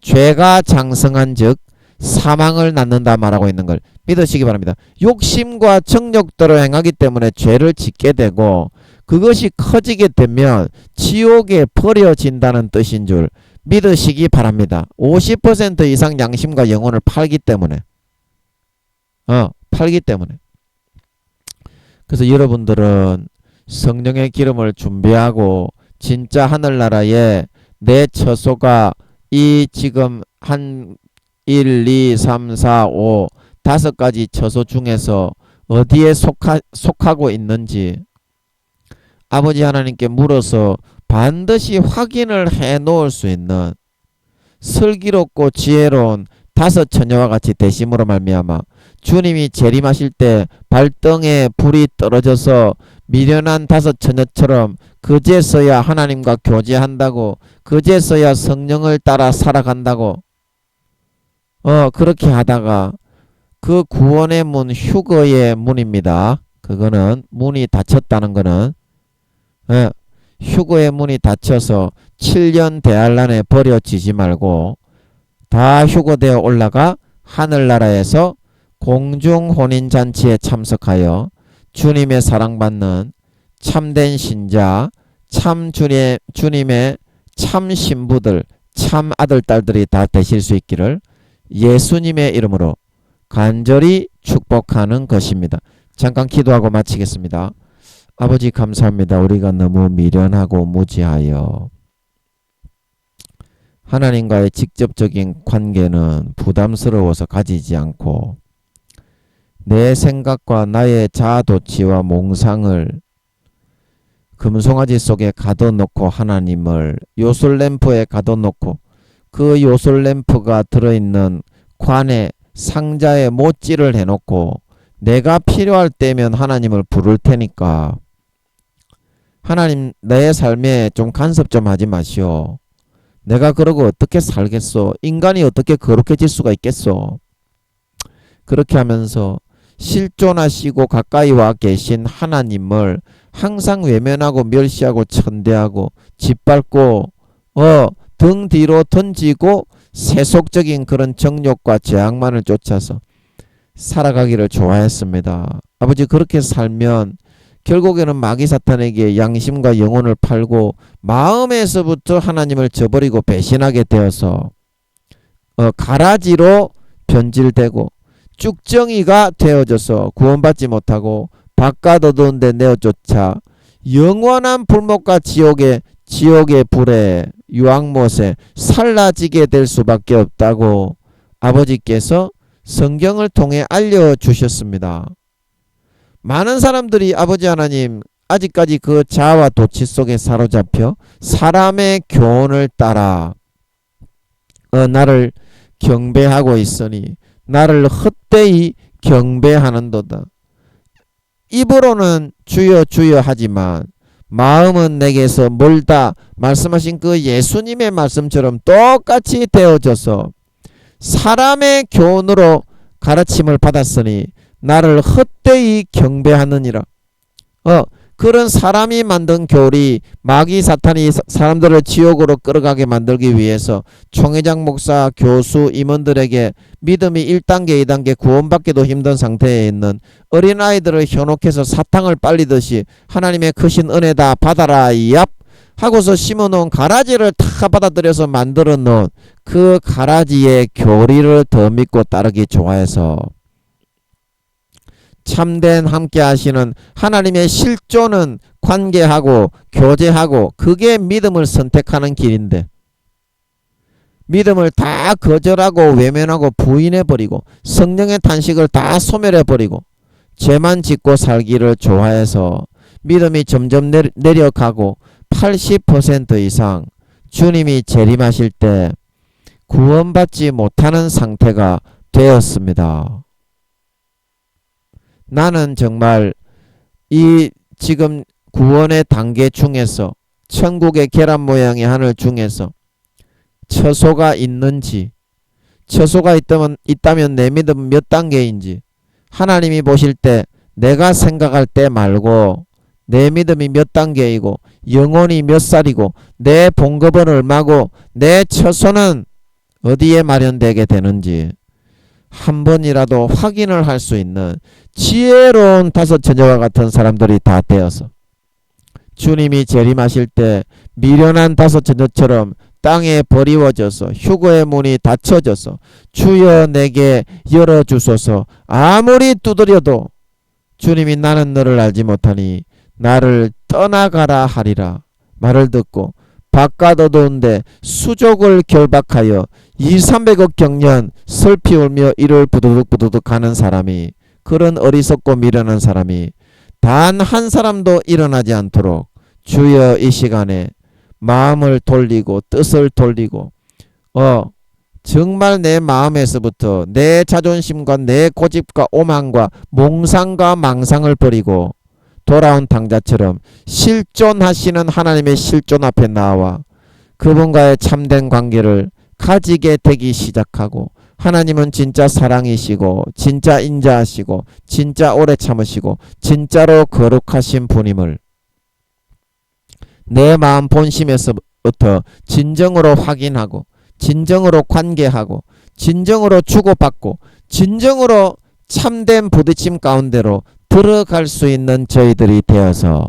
S1: 죄가 장성한 즉 사망을 낳는다 말하고 있는 걸 믿으시기 바랍니다. 욕심과 정욕대로 행하기 때문에 죄를 짓게 되고 그것이 커지게 되면 지옥에 버려진다는 뜻인 줄 믿으시기 바랍니다. 50% 이상 양심과 영혼을 팔기 때문에 그래서 여러분들은 성령의 기름을 준비하고 진짜 하늘나라에 내 처소가 이 지금 한 1, 2, 3, 4, 5 다섯 가지 처소 중에서 어디에 속하고 있는지 아버지 하나님께 물어서 반드시 확인을 해 놓을 수 있는 슬기롭고 지혜로운 다섯 처녀와 같이 되심으로 말미암아 주님이 재림하실 때 발등에 불이 떨어져서 미련한 다섯 처녀처럼 그제서야 하나님과 교제한다고, 그제서야 성령을 따라 살아간다고 그렇게 하다가 그 구원의 문, 휴거의 문입니다. 그거는 문이 닫혔다는 거는 휴거의 문이 닫혀서 7년 대환란에 버려지지 말고 다 휴거되어 올라가 하늘나라에서 공중혼인잔치에 참석하여 주님의 사랑받는 참된 신자, 참 주님의 참 신부들, 참 아들, 딸들이 다 되실 수 있기를 예수님의 이름으로 간절히 축복하는 것입니다. 잠깐 기도하고 마치겠습니다. 아버지 감사합니다. 우리가 너무 미련하고 무지하여 하나님과의 직접적인 관계는 부담스러워서 가지지 않고 내 생각과 나의 자아도취와 몽상을 금송아지 속에 가둬놓고 하나님을 요술램프에 가둬놓고 그 요술램프가 들어있는 관에 상자에 못질을 해놓고 내가 필요할 때면 하나님을 부를 테니까 하나님 내 삶에 좀 간섭 좀 하지 마시오. 내가 그러고 어떻게 살겠소? 인간이 어떻게 거룩해질 수가 있겠소? 그렇게 하면서 실존하시고 가까이 와 계신 하나님을 항상 외면하고 멸시하고 천대하고 짓밟고 등 뒤로 던지고 세속적인 그런 정욕과 죄악만을 쫓아서 살아가기를 좋아했습니다. 아버지 그렇게 살면 결국에는 마귀 사탄에게 양심과 영혼을 팔고 마음에서부터 하나님을 저버리고 배신하게 되어서 가라지로 변질되고 쭉정이가 되어져서 구원받지 못하고 바깥 어두운 데 내어쫓아 영원한 불목과 지옥의 불에 유황못에 살라지게 될 수밖에 없다고 아버지께서 성경을 통해 알려주셨습니다. 많은 사람들이 아버지 하나님 아직까지 그 자아와 도취 속에 사로잡혀 사람의 교훈을 따라 나를 경배하고 있으니 나를 헛되이 경배하는도다. 입으로는 주여 주여 하지만 마음은 내게서 멀다 말씀하신 그 예수님의 말씀처럼 똑같이 되어져서 사람의 교훈으로 가르침을 받았으니 나를 헛되이 경배하느니라. 그런 사람이 만든 교리, 마귀 사탄이 사람들을 지옥으로 끌어가게 만들기 위해서 총회장 목사, 교수, 임원들에게 믿음이 1단계, 2단계 구원받기도 힘든 상태에 있는 어린아이들을 현혹해서 사탕을 빨리듯이 하나님의 크신 은혜다 받아라 얍 하고서 심어놓은 가라지를 다 받아들여서 만들어 놓은 그 가라지의 교리를 더 믿고 따르기 좋아해서 참된 함께 하시는 하나님의 실존은 관계하고 교제하고 그게 믿음을 선택하는 길인데 믿음을 다 거절하고 외면하고 부인해버리고 성령의 탄식을 다 소멸해버리고 죄만 짓고 살기를 좋아해서 믿음이 점점 내려가고 80% 이상 주님이 재림하실 때 구원받지 못하는 상태가 되었습니다. 나는 정말 이 지금 구원의 단계 중에서 천국의 계란 모양의 하늘 중에서 처소가 있는지 처소가 있다면 내 믿음은 몇 단계인지 하나님이 보실 때 내가 생각할 때 말고 내 믿음이 몇 단계이고 영혼이 몇 살이고 내 봉급은 얼마고 내 처소는 어디에 마련되게 되는지 한 번이라도 확인을 할 수 있는 지혜로운 다섯 처녀와 같은 사람들이 다 되어서 주님이 재림하실 때 미련한 다섯 처녀처럼 땅에 버리워져서 휴거의 문이 닫혀져서 주여 내게 열어주소서 아무리 두드려도 주님이 나는 너를 알지 못하니 나를 떠나가라 하리라. 말을 듣고 바깥 어두운데 수족을 결박하여 200~300억 경년 슬피 울며 이를 부두둑부두둑 가는 사람이, 그런 어리석고 미련한 사람이 단 한 사람도 일어나지 않도록 주여 이 시간에 마음을 돌리고 뜻을 돌리고 정말 내 마음에서부터 내 자존심과 내 고집과 오만과 몽상과 망상을 버리고 돌아온 당자처럼 실존하시는 하나님의 실존 앞에 나와 그분과의 참된 관계를 가지게 되기 시작하고, 하나님은 진짜 사랑이시고 진짜 인자하시고 진짜 오래 참으시고 진짜로 거룩하신 분임을 내 마음 본심에서부터 진정으로 확인하고 진정으로 관계하고 진정으로 주고받고 진정으로 참된 부딪힘 가운데로 들어갈 수 있는 저희들이 되어서,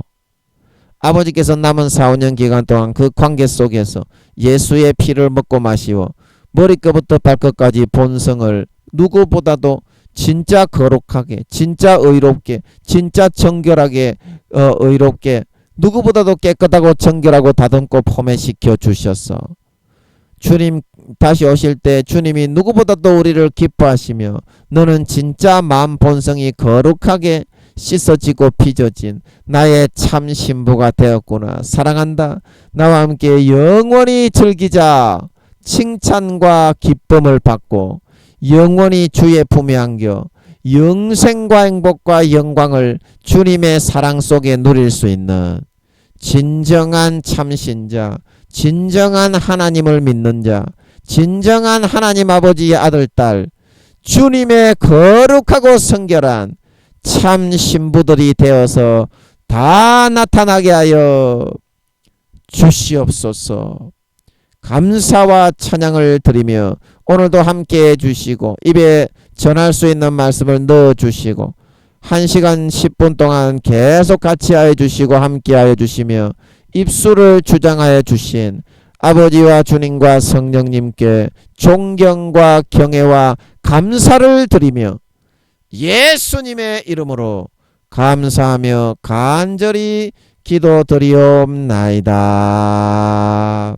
S1: 아버지께서 남은 4~5년 기간 동안 그 관계 속에서 예수의 피를 먹고 마시고 머리끝부터 발끝까지 본성을 누구보다도 진짜 거룩하게, 진짜 의롭게, 진짜 정결하게, 의롭게, 누구보다도 깨끗하고 정결하고 다듬고 포매시켜 주셨어. 주님 다시 오실 때 주님이 누구보다도 우리를 기뻐하시며 너는 진짜 마음 본성이 거룩하게 씻어지고 빚어진 나의 참 신부가 되었구나. 사랑한다. 나와 함께 영원히 즐기자. 칭찬과 기쁨을 받고 영원히 주의 품에 안겨 영생과 행복과 영광을 주님의 사랑 속에 누릴 수 있는 진정한 참신자, 진정한 하나님을 믿는 자, 진정한 하나님 아버지의 아들, 딸, 주님의 거룩하고 성결한 참 신부들이 되어서 다 나타나게 하여 주시옵소서. 감사와 찬양을 드리며 오늘도 함께 해주시고 입에 전할 수 있는 말씀을 넣어주시고 1시간 10분 동안 계속 같이 하여 주시고 함께 하여 주시며 입술을 주장하여 주신 아버지와 주님과 성령님께 존경과 경애와 감사를 드리며 예수님의 이름으로 감사하며 간절히 기도드리옵나이다.